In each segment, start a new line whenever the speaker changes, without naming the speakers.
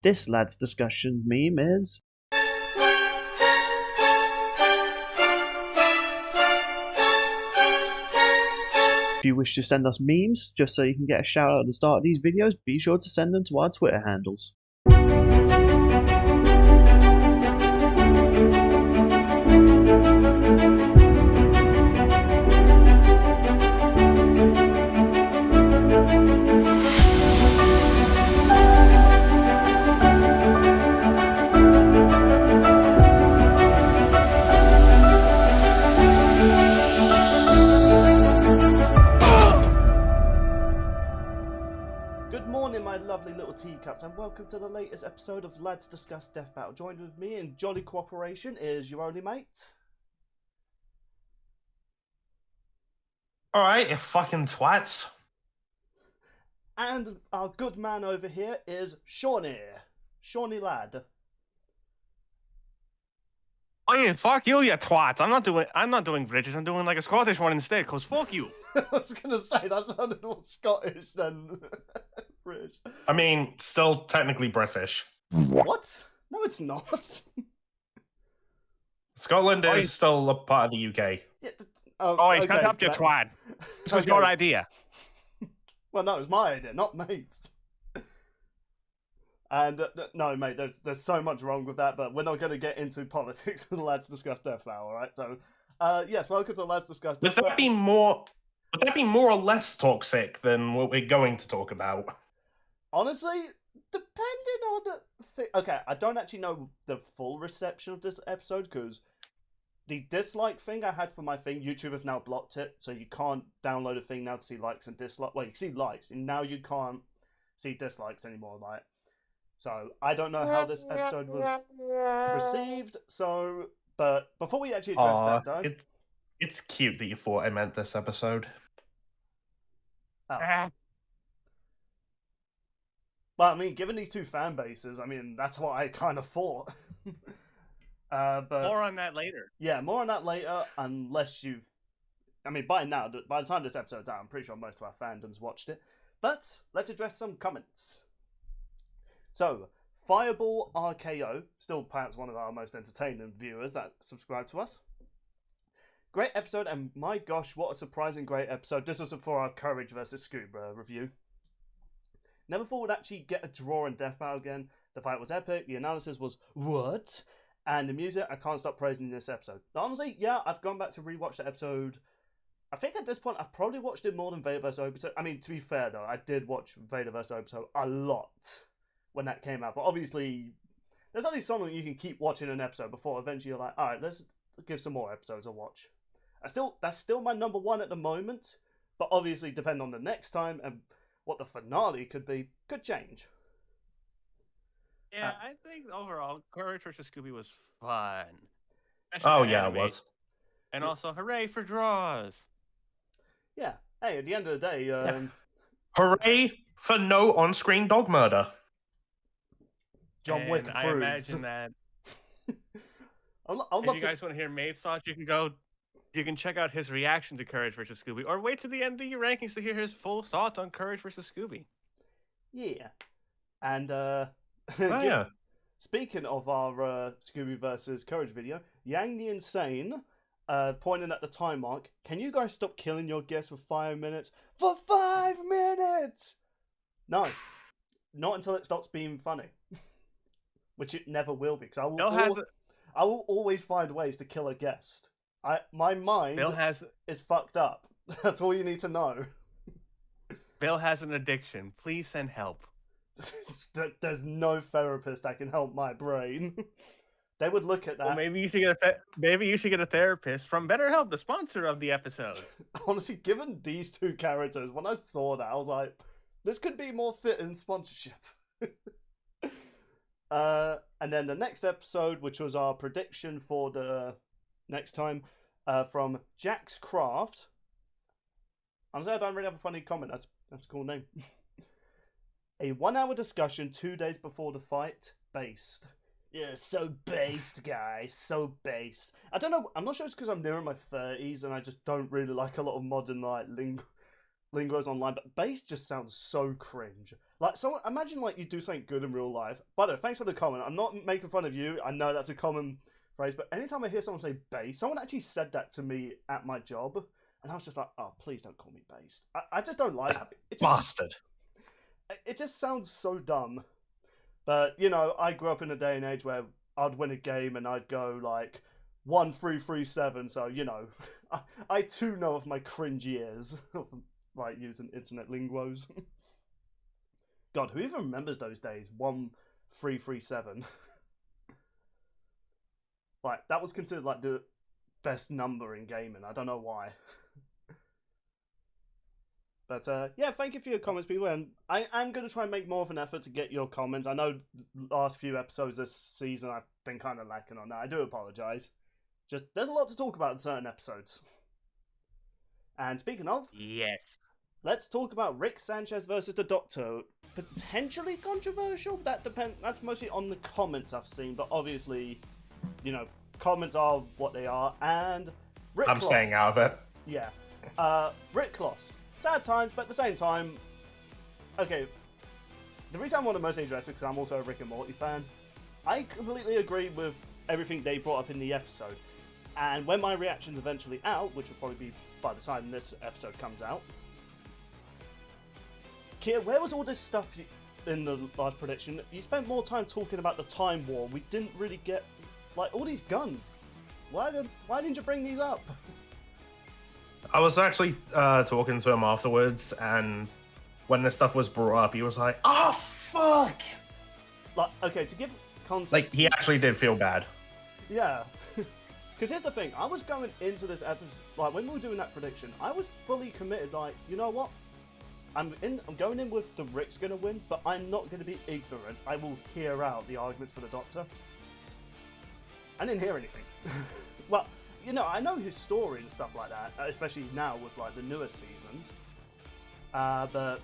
This lad's discussions meme is... If you wish to send us memes, just so you can get a shout out at the start of these videos, be sure to send them to our Twitter handles. Good morning, my lovely little teacups, and welcome to the latest episode of Lads Discuss Death Battle. Joined with me in jolly cooperation is your only mate.
Alright, you fucking twats.
And our good man over here is Shawnee. Shawnee lad.
Oh yeah, fuck you, you twat. I'm not doing British, I'm doing like a Scottish one instead, cause fuck you.
I was gonna say, that sounded more Scottish than British.
I mean, still technically British.
What? No, it's not.
Scotland is still a part of the UK.
Yeah,
Shut up, you twat. This was your idea.
Well, no, it was my idea, not mate's. And no, mate, there's so much wrong with that, but we're not going to get into politics with Lads Discuss Death Battle, alright? So, yes, welcome to Lads Discuss Death Battle.
Would that be more or less toxic than what we're going to talk about?
Honestly, depending on okay, I don't actually know the full reception of this episode, because the dislike thing I had for my thing, YouTube have now blocked it, so you can't download a thing now to see likes and dislikes. Well, you can see likes, and now you can't see dislikes anymore, right? So, I don't know how this episode was received, so... But before we actually address that, though...
It's cute that you thought I meant this episode.
Oh. Well, I mean, given these two fan bases, I mean, that's what I kind of thought. But
More on that later.
Yeah, more on that later, unless you've... I mean, by the time this episode's out, I'm pretty sure most of our fandoms watched it. But, let's address some comments. So, Fireball RKO, still perhaps one of our most entertaining viewers that subscribe to us. Great episode, and my gosh, what a surprising great episode. This was for our Courage vs. Scuba review. Never thought we'd actually get a draw in Death Battle again. The fight was epic, the analysis was what? And the music, I can't stop praising this episode. Honestly, yeah, I've gone back to rewatch the episode. I think at this point, I've probably watched it more than Vader vs. Obito. I mean, to be fair though, I did watch Vader vs. Obito a lot when that came out. But obviously, there's only so long you can keep watching an episode before eventually you're like, alright, let's give some more episodes a watch. That's still my number one at the moment, but obviously depending on the next time and what the finale could be, could change.
Yeah, I think overall, Courage vs. Scooby was fun.
Oh yeah, it was.
And also, hooray for draws.
Yeah. Hey, at the end of the day,
Hooray for no on-screen dog murder.
John Wick
I
proves.
imagine that.
I'll
if you guys want to hear Maeve's thoughts, you can check out his reaction to Courage vs. Scooby, or wait to the end of your rankings to hear his full thoughts on Courage vs. Scooby.
Yeah. And,
yeah.
Speaking of our Scooby versus Courage video, Yang the Insane, pointing at the time mark, can you guys stop killing your guests for 5 minutes? For 5 minutes! No. Not until it stops being funny. Which it never will be, because I will always find ways to kill a guest. My mind is fucked up. That's all you need to know.
Bill has an addiction. Please send help.
There's no therapist that can help my brain. They would look at that.
Well, maybe you should get a therapist from BetterHelp, the sponsor of the episode.
Honestly, given these two characters, when I saw that, I was like, this could be more fit in sponsorship. And then the next episode, which was our prediction for the next time, from Jack's Craft. Honestly, I don't really have a funny comment. That's a cool name. A 1-hour discussion 2 days before the fight. Based. Yeah, so based, guys. So based. I don't know. I'm not sure it's because I'm nearing my 30s and I just don't really like a lot of modern, like, lingos online, but based just sounds so cringe. Like, someone imagine like you do something good in real life. By the way, thanks for the comment. I'm not making fun of you. I know that's a common phrase, but anytime I hear someone say based, someone actually said that to me at my job, and I was just like, oh, please don't call me based. I just don't like it.
Bastard.
It just sounds so dumb. But you know, I grew up in a day and age where I'd win a game and I'd go like 1-3-3-7. So you know, I too know of my cringe years of like using internet lingos. God, who even remembers those days? 1-3-3-7. Like that was considered like the best number in gaming. I don't know why. But yeah, thank you for your comments, people, and I'm going to try and make more of an effort to get your comments. I know last few episodes this season I've been kind of lacking on that. I do apologise. Just, there's a lot to talk about in certain episodes. And speaking of...
Yes.
Let's talk about Rick Sanchez versus the Doctor. Potentially controversial, but that's mostly on the comments I've seen, but obviously, you know, comments are what they are, and Rick
I'm staying out of it.
Yeah. Rick lost. Sad times, but at the same time, okay, the reason I'm one of the most interested is because I'm also a Rick and Morty fan. I completely agree with everything they brought up in the episode, and when my reaction's eventually out, which will probably be by the time this episode comes out, Kia, where was all this stuff in the last prediction? You spent more time talking about the Time War. We didn't really get, like, all these guns. Why didn't you bring these up?
I was actually talking to him afterwards, and when this stuff was brought up, he was like, "Oh fuck!"
Like, okay, to give context,
Like he actually did feel bad.
Yeah, because here's the thing: I was going into this episode, like when we were doing that prediction, I was fully committed. Like, you know what? I'm going in with the Rick's gonna win, but I'm not gonna be ignorant. I will hear out the arguments for the Doctor. I didn't hear anything. Well. You know, I know his story and stuff like that, especially now with like the newer seasons. But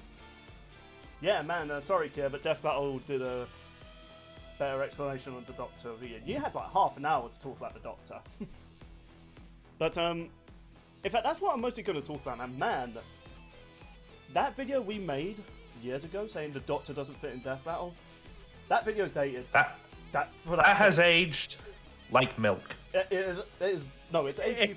yeah, man, sorry, Kier, but Death Battle did a better explanation on the Doctor of the year. You had like half an hour to talk about the Doctor. But in fact, that's what I'm mostly going to talk about. And man, that video we made years ago saying the Doctor doesn't fit in Death Battle, that video's dated. That
has aged like milk.
It is. No, it's
It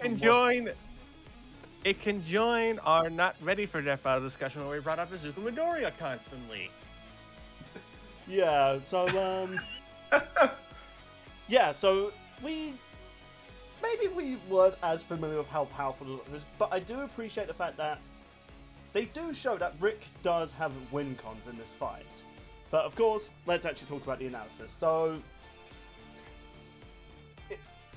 can join our not ready for Death Battle discussion where we brought up Izuku Midoriya constantly.
Yeah, so yeah, so we weren't as familiar with how powerful the Doctor is, but I do appreciate the fact that they do show that Rick does have win cons in this fight. But of course, let's actually talk about the analysis. So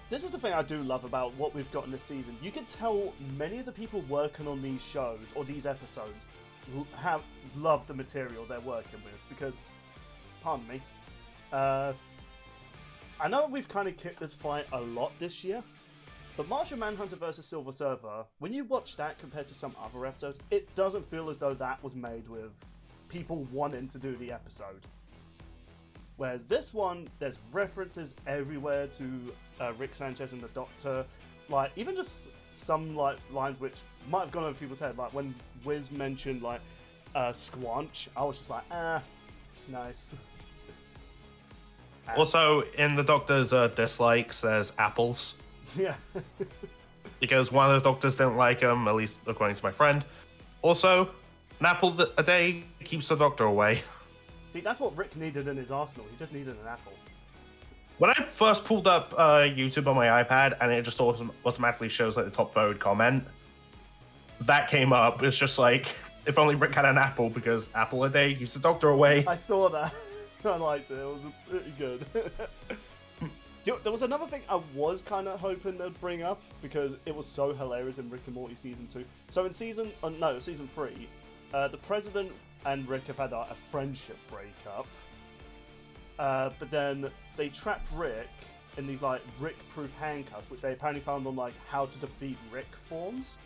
this is the thing I do love about what we've got in this season. You can tell many of the people working on these shows or these episodes have loved the material they're working with because, pardon me, I know we've kind of kicked this fight a lot this year, but Martian Manhunter vs. Silver Surfer, when you watch that compared to some other episodes, it doesn't feel as though that was made with people wanting to do the episode. Whereas this one, there's references everywhere to Rick Sanchez and the Doctor. Like, even just some like lines which might have gone over people's head. Like, when Wiz mentioned, like, Squanch, I was just like, nice.
Also, in the Doctor's dislikes, there's apples.
Yeah.
Because one of the Doctors didn't like them, at least according to my friend. Also, an apple a day keeps the Doctor away.
See, that's what Rick needed in his arsenal. He just needed an apple.
When I first pulled up YouTube on my iPad and it just automatically shows like the top voted comment, that came up. It's just like, if only Rick had an apple, because apple a day keeps the Doctor away.
I saw that. I liked it. It was pretty good. There was another thing I was kind of hoping they'd bring up because it was so hilarious in Rick and Morty Season 2. So in Season 3, the President and Rick have had a friendship breakup. But then they trap Rick in these like Rick-proof handcuffs, which they apparently found on like how to defeat Rick forums.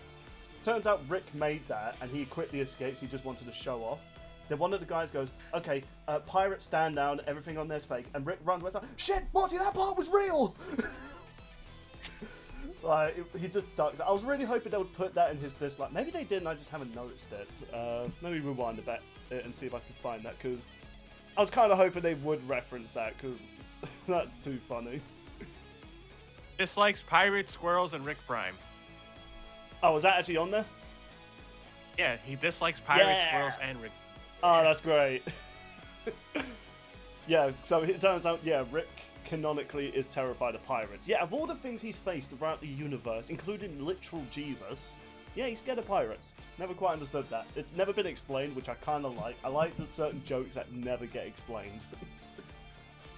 Turns out Rick made that, and he quickly escapes. He just wanted to show off. Then one of the guys goes, "Okay, pirates stand down. Everything on there's fake." And Rick runs away. Like, "Shit, Morty, that part was real." Like, he just ducks. I was really hoping they would put that in his dislike. Maybe they didn't, I just haven't noticed it. Let me rewind a bit and see if I can find that, because I was kind of hoping they would reference that, because that's too funny.
Dislikes pirates, squirrels, and Rick Prime.
Oh, was that actually on there?
Yeah, he dislikes pirates,
Yeah.
squirrels, and Rick.
Oh, that's great. Yeah, so it turns out, yeah, Rick canonically is terrified of pirates. Yeah, of all the things he's faced throughout the universe, including literal Jesus, yeah, he's scared of pirates. Never quite understood that. It's never been explained, which I kind of like. I like the certain jokes that never get explained.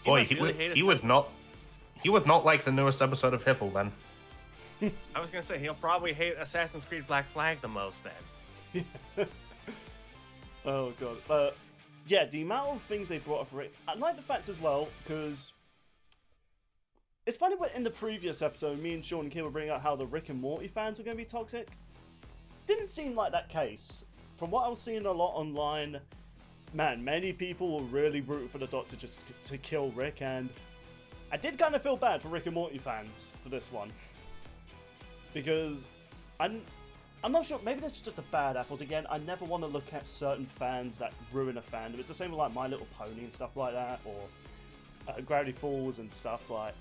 Boy, he would not like the newest episode of Hiffle then.
I was gonna say he'll probably hate Assassin's Creed Black Flag the most then.
Oh god. Yeah, the amount of things they brought up for Rick. I like the fact as well, because it's funny when in the previous episode, me and Sean and Kim were bringing up how the Rick and Morty fans were going to be toxic. Didn't seem like that case. From what I was seeing a lot online, man, many people were really rooting for the Doctor just to kill Rick, and I did kind of feel bad for Rick and Morty fans for this one. Because I'm not sure, maybe this is just the bad apples again. I never want to look at certain fans that ruin a fandom. It's the same with like My Little Pony and stuff like that, or Gravity Falls and stuff like.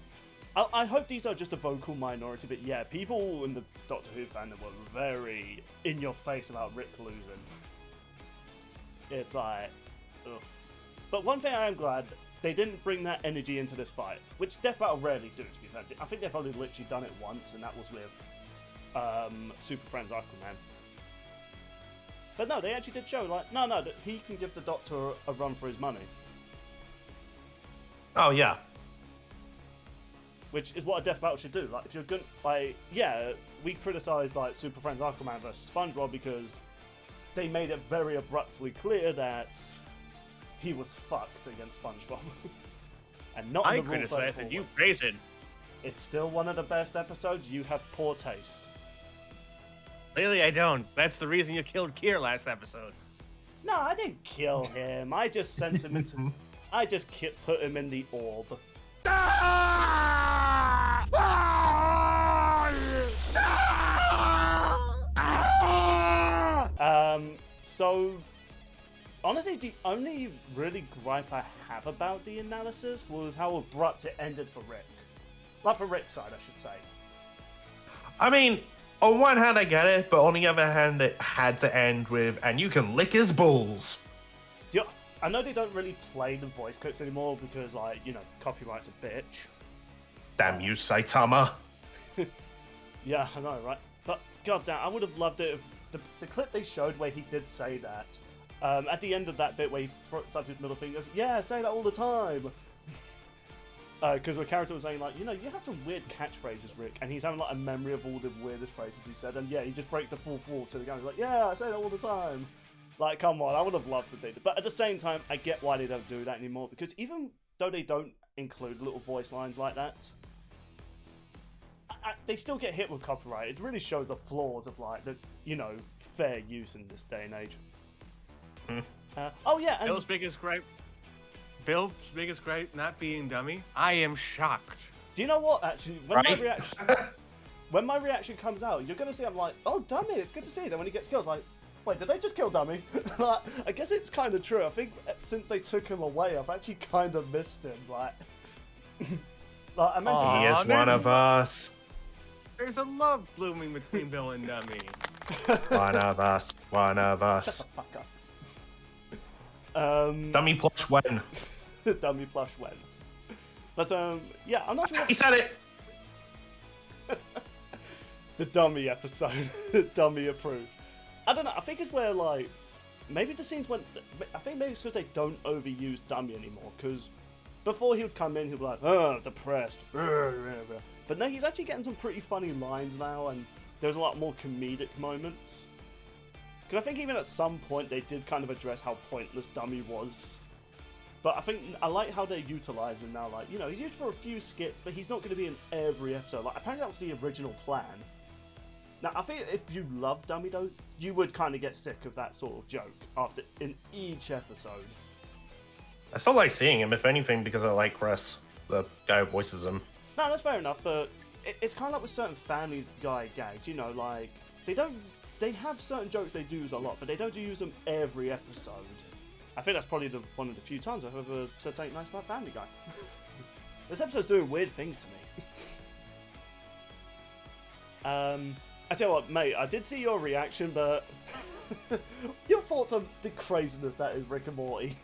I hope these are just a vocal minority, but yeah, people in the Doctor Who fandom were very in your face about Rick losing. It's like, ugh. But one thing I am glad, they didn't bring that energy into this fight, which Death Battle rarely do, to be fair. I think they've only literally done it once, and that was with Super Friends Aquaman. But no, they actually did show, like, no, that he can give the Doctor a run for his money.
Oh yeah.
Which is what a death battle should do. Like, if you're good, like, yeah, we criticised like Super Friends Aquaman versus SpongeBob because they made it very abruptly clear that he was fucked against SpongeBob, and not.
I
in the Rule
criticize
34
and you
way.
praise it.
It's still one of the best episodes. You have poor taste.
Really, I don't. That's the reason you killed Kier last episode.
No, I didn't kill him. I just sent him into. I just put him in the orb. So honestly, the only really gripe I have about the analysis was how abrupt it ended for Rick. Like, for Rick's side, I should say.
I mean, on one hand, I get it, but on the other hand, it had to end with, and you can lick his balls.
I know they don't really play the voice clips anymore because, like, you know, copyright's a bitch.
Damn you, Saitama.
Yeah, I know, right? But, goddamn, I would have loved it if the clip they showed where he did say that, at the end of that bit where he throws up his middle finger, goes, yeah, say that all the time. Because the character was saying, like, you know, you have some weird catchphrases, Rick, and he's having, like, a memory of all the weirdest phrases he said, and yeah, he just breaks the full floor to the guy. He's like, yeah, I say that all the time. Like, come on, I would have loved to do that. But at the same time, I get why they don't do that anymore, because even though they don't include little voice lines like that, they still get hit with copyright. It really shows the flaws of, like, the, you know, fair use in this day and age. Oh, yeah, and...
Bill's biggest gripe not being dummy. I am shocked.
Do you know what, actually?
Right?
When my reaction comes out, you're going to see I'm like, oh, Dummy, it's good to see. Then when he gets killed, it's like, wait, did they just kill Dummy? Like, I guess it's kind of true. I think since they took him away, I've actually kind of missed him. Like, I mentioned
He is one of us.
There's a love blooming between Bill and Dummy.
One of us. One of us.
Shut the fuck up.
Dummy plush when.
Dummy plush when. But, yeah, I'm not sure.
He said it!
The Dummy episode. Dummy approved. I don't know, I think it's where, like, maybe the scenes went... I think maybe it's because they don't overuse Dummy anymore, because before he would come in, he'd be like, depressed. But no, he's actually getting some pretty funny lines now, and there's a lot more comedic moments. Because I think even at some point they did kind of address how pointless Dummy was. But I think I like how they utilize him now. Like, you know, he's used for a few skits, but he's not going to be in every episode. Like, apparently that was the original plan. Now, I think if you love Dummy, though, you would kind of get sick of that sort of joke in each episode.
I still like seeing him, if anything, because I like Chris, the guy who voices him.
No, that's fair enough, but it's kind of like with certain Family Guy gags, you know, like they have certain jokes they do use a lot, but they don't use them every episode. I think that's probably one of the few times I've ever said something nice about Family Guy. This episode's doing weird things to me. I tell you what, mate, I did see your reaction, but your thoughts on the craziness that is Rick and Morty.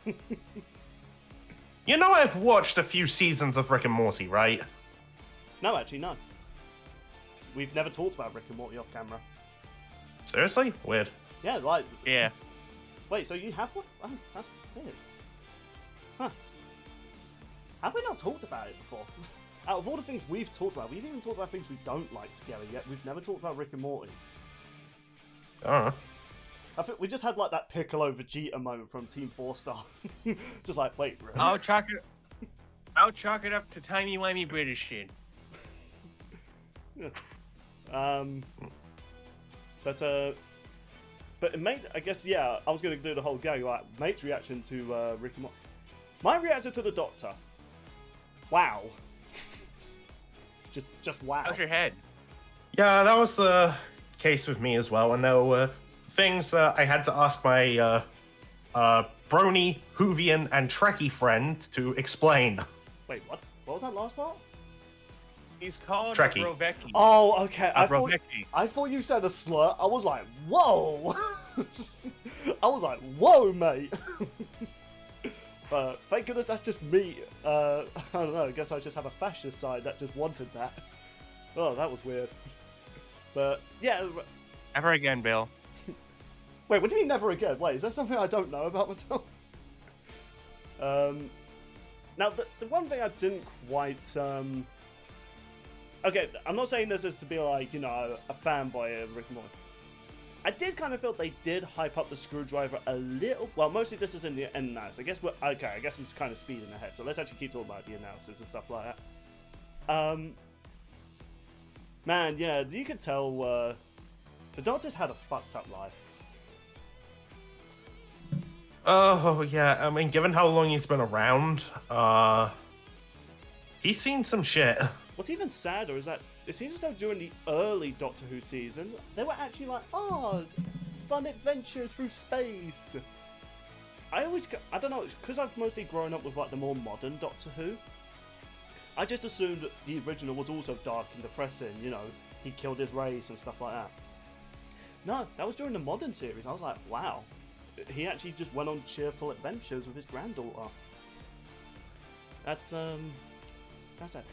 You know, I've watched a few seasons of Rick and Morty, right?
No, actually, no. We've never talked about Rick and Morty off camera.
Seriously? Weird.
Yeah, like...
Yeah.
Wait, so you have one? Oh, that's weird. Huh. Have we not talked about it before? Out of all the things we've talked about, we've even talked about things we don't like together yet. We've never talked about Rick and Morty.
Oh.
I think we just had like that Piccolo Vegeta moment from Team 4-Star. Just like, wait, really?
I'll chalk it up to timey-wimey British shit.
But mate, I guess, yeah, I was going to do the whole gag, like, mate's reaction to Rick and Morty. My reaction to the Doctor. Wow. just wow.
How's your head?
Yeah, that was the case with me as well. And there were things I had to ask my Brony, Hoovian, and Trekkie friend to explain.
Wait, what? What was that last part?
He's called
Trekkie.
a Brovecki.
Oh, okay.
Brovecki.
I thought you said a slur. I was like, whoa. I was like, whoa, mate. But thank goodness that's just me. I don't know. I guess I just have a fascist side that just wanted that. Oh, that was weird. But yeah.
Never again, Bill.
Wait, what do you mean never again? Wait, is that something I don't know about myself? Now, the one thing I didn't quite... Okay, I'm not saying this is to be like, you know, a fanboy of Rick and Morty. I did kind of feel they did hype up the screwdriver a little. Well, mostly this is in the end analysis. I guess I guess I'm just kind of speeding ahead. So let's actually keep talking about the analysis and stuff like that. Man, yeah, you could tell the Doctor's had a fucked up life.
Oh, yeah. I mean, given how long he's been around, he's seen some shit.
What's even sadder is that it seems as though during the early Doctor Who seasons, they were actually like, oh, fun adventure through space. I don't know, because I've mostly grown up with like the more modern Doctor Who, I just assumed that the original was also dark and depressing, you know, he killed his race and stuff like that. No, that was during the modern series. I was like, wow, he actually just went on cheerful adventures with his granddaughter. That's sad.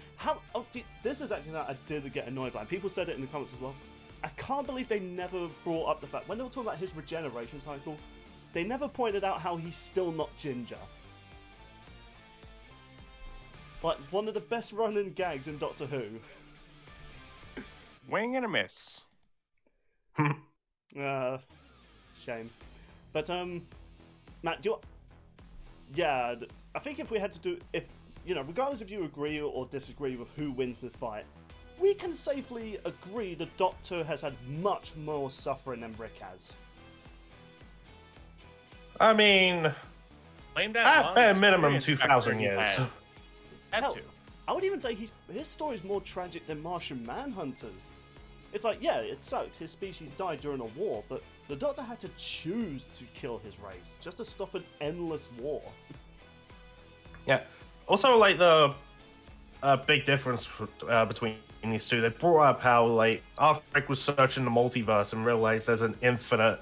This is actually that I did get annoyed by. And people said it in the comments as well. I can't believe they never brought up the fact, when they were talking about his regeneration cycle, they never pointed out how he's still not ginger. Like, one of the best running gags in Doctor Who.
Wing and a miss.
Shame. But, Matt, yeah, I think if we had to do... You know, regardless if you agree or disagree with who wins this fight, we can safely agree the Doctor has had much more suffering than Rick has.
I mean,
Blame that
at bare minimum
experience
2,000
factor he
years.
had. Had
Hell,
to.
I would even say his story is more tragic than Martian Manhunter's. It's like, yeah, it sucks, his species died during a war, but the Doctor had to choose to kill his race, just to stop an endless war.
Yeah. Also, like, the big difference between these two, they brought up how, like, after Rick was searching the multiverse and realized there's an infinite,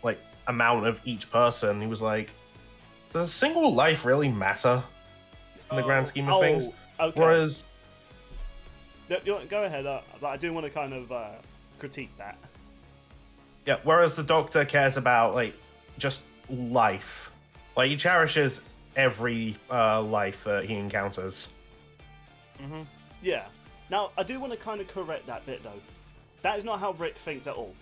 like, amount of each person, he was like, does a single life really matter in the grand scheme of things?
Okay.
Whereas...
Go ahead, but I do want to kind of critique that.
Yeah, whereas the Doctor cares about, like, just life. Like, he cherishes every life that he encounters.
Mm-hmm.
Yeah. Now, I do want to kind of correct that bit, though. That is not how Rick thinks at all.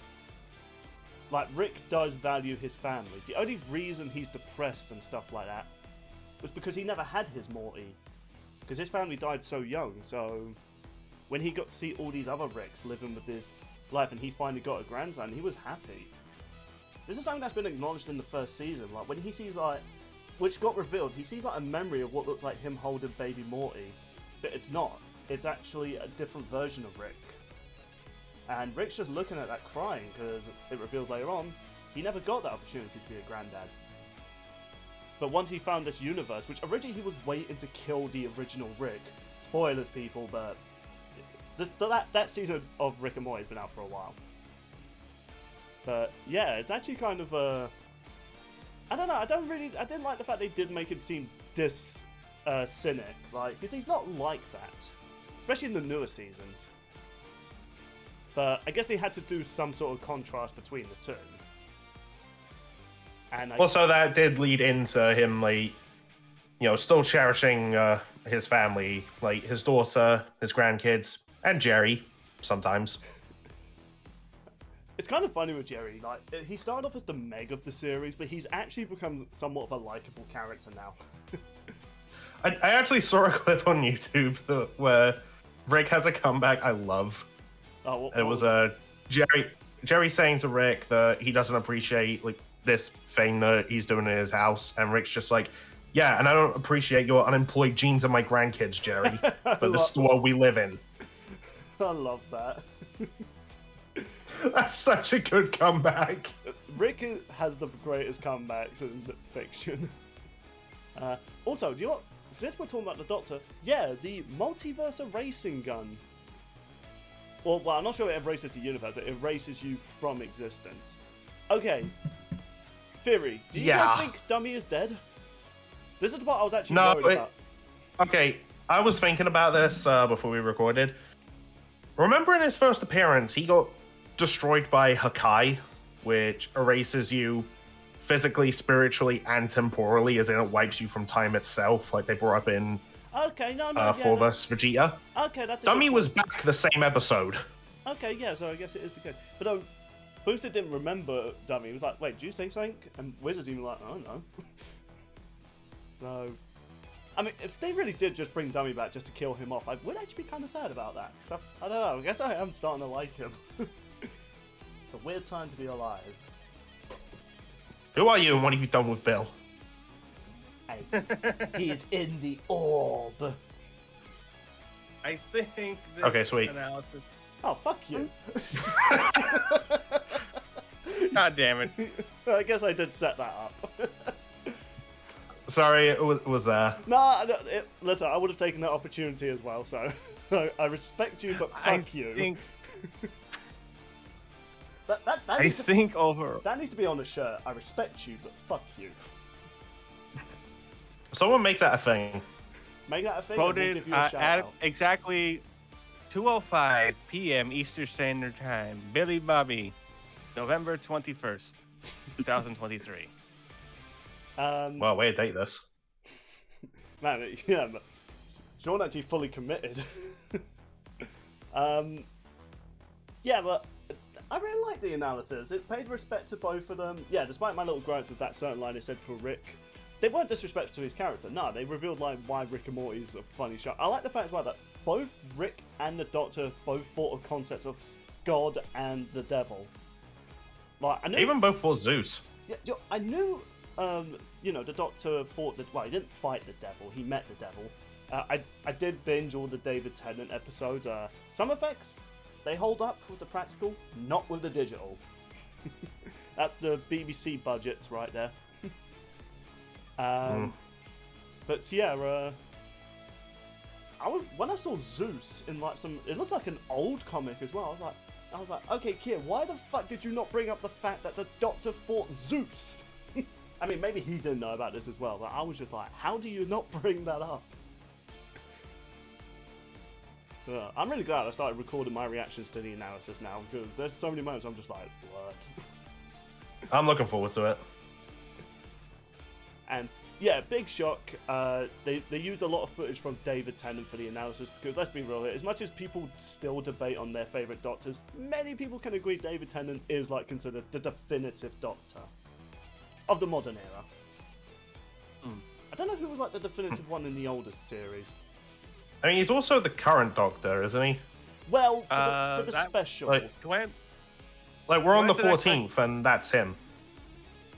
Like, Rick does value his family. The only reason he's depressed and stuff like that was because he never had his Morty. Because his family died so young, so when he got to see all these other Ricks living with his life and he finally got a grandson, he was happy. This is something that's been acknowledged in the first season. Like, when he sees, like, which got revealed, he sees like a memory of what looks like him holding baby Morty, but it's not. it's actually a different version of Rick. And Rick's just looking at that crying because it reveals later on he never got that opportunity to be a granddad. But once he found this universe, which originally he was waiting to kill the original Rick. Spoilers, people, but that season of Rick and Morty has been out for a while. But yeah, it's actually kind of I don't know. I didn't like the fact they did make him seem cynic, like, because he's not like that, especially in the newer seasons. But I guess they had to do some sort of contrast between the two. And
also, that did lead into him, like, still cherishing his family, like his daughter, his grandkids, and Jerry sometimes.
It's kind of funny with Jerry. Like, he started off as the Meg of the series, but he's actually become somewhat of a likable character now.
I actually saw a clip on YouTube where Rick has a comeback I love.
Oh,
it was Jerry saying to Rick that he doesn't appreciate like this thing that he's doing in his house, and Rick's just like, yeah, and I don't appreciate your unemployed genes and my grandkids, Jerry, but this is the world we live in.
I love that.
That's such a good comeback.
Rick has the greatest comebacks in fiction. Also, do you know what? Since we're talking about the Doctor, yeah, the multiverse erasing gun. Well, I'm not sure it erases the universe, but it erases you from existence. Okay. Theory. Do you guys think Dummy is dead? This is what I was actually worried about.
Okay, I was thinking about this before we recorded. Remember in his first appearance, he got destroyed by Hakai, which erases you physically, spiritually, and temporally, as in it wipes you from time itself, like they brought up in 4 vs. Vegeta.
Okay, that's
Dummy was back the same episode.
Okay, yeah, so I guess it is the case. But Booster didn't remember Dummy. He was like, wait, did you say something? And Wizard's even like, oh no. So, I mean, if they really did just bring Dummy back just to kill him off, I would actually be kind of sad about that. So, I don't know, I guess I am starting to like him. It's a weird time to be alive.
Who are you and what have you done with Bill?
Hey, he is in the orb.
I think this
okay, sweet.
analysis...
Oh, fuck you.
God damn it.
I guess I did set that up.
Sorry, it was there.
Listen, I would have taken that opportunity as well, so I respect you, but fuck you. That needs to be on a shirt. I respect you, but fuck you.
Someone make that a thing.
Make that a thing.
Quoted
we'll give you a shout
at
out.
exactly 2:05 p.m. Eastern Standard Time. Billy Bobby, November 21st, 2023.
Well, way to date this.
Man, yeah, but Sean actually fully committed. Yeah, but I really like the analysis. It paid respect to both of them. Yeah, despite my little gripes with that certain line they said for Rick, they weren't disrespectful to his character. No, they revealed like why Rick and Morty is a funny show. I like the fact as well that both Rick and the Doctor both thought of concepts of God and the devil. Like, I knew,
even both for Zeus.
Yeah, I knew. The Doctor fought he didn't fight the devil. He met the devil. I did binge all the David Tennant episodes. Some effects, they hold up with the practical, not with the digital. That's the BBC budgets right there. But yeah, when I saw Zeus in like it looks like an old comic as well. I was like, okay, Kier, why the fuck did you not bring up the fact that the Doctor fought Zeus? I mean, maybe he didn't know about this as well, but I was just like, how do you not bring that up? I'm really glad I started recording my reactions to the analysis now, because there's so many moments I'm just like, what?
I'm looking forward to it.
And yeah, big shock. They used a lot of footage from David Tennant for the analysis, because let's be real here, as much as people still debate on their favourite Doctors, many people can agree David Tennant is like considered the definitive Doctor of the modern era. I don't know who was like the definitive one in the oldest series.
I mean, he's also the current Doctor, isn't he?
Well, for the special.
Like we're on the 14th, and that's him.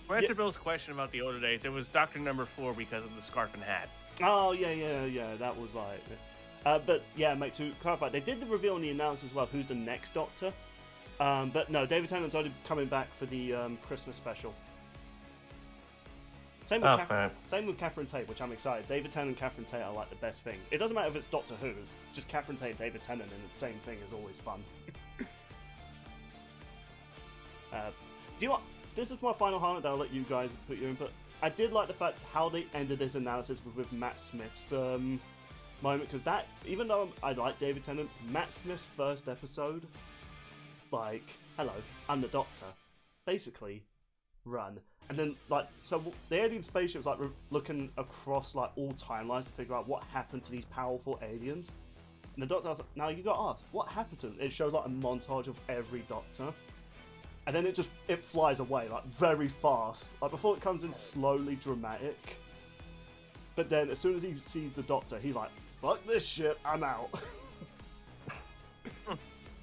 To answer Bill's question about the older days, it was Doctor Number 4 because of the scarf and hat.
Oh, yeah, that was like... But yeah, mate, to clarify, they did reveal in the announce as well who's the next Doctor. But no, David Tennant's only coming back for the Christmas special. Same with Catherine Tate, which I'm excited. David Tennant and Catherine Tate are like the best thing. It doesn't matter if it's Doctor Who, it's just Catherine Tate, David Tennant, and the same thing is always fun. Do you know what? This is my final highlight. I'll let you guys put your input. I did like the fact how they ended this analysis with Matt Smith's moment, because that, even though I like David Tennant, Matt Smith's first episode, like, hello, I'm the Doctor, basically, run. And then, like, so the alien spaceship's like looking across like all timelines to figure out what happened to these powerful aliens. And the Doctor was like, now you got to ask, what happened to them? It shows like a montage of every Doctor. And then it flies away, like, very fast. Like, before it comes in slowly dramatic. But then, as soon as he sees the Doctor, he's like, fuck this shit, I'm out.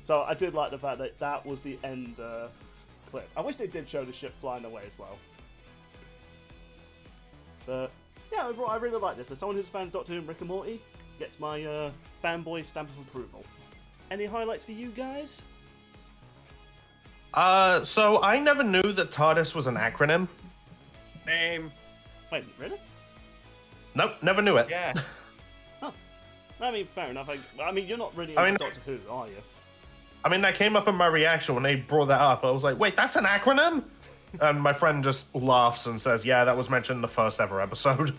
So, I did like the fact that that was the end clip. I wish they did show the ship flying away as well. But, yeah, overall, I really like this. As someone who's a fan of Doctor Who and Rick and Morty, gets my fanboy stamp of approval. Any highlights for you guys?
So I never knew that TARDIS was an acronym.
Name.
Wait, really?
Nope, never knew it.
Yeah.
Huh. I mean, fair enough. I mean, you're not really into Doctor Who, are you?
I mean, that came up in my reaction when they brought that up. I was like, wait, that's an acronym? And my friend just laughs and says, yeah, that was mentioned in the first ever episode.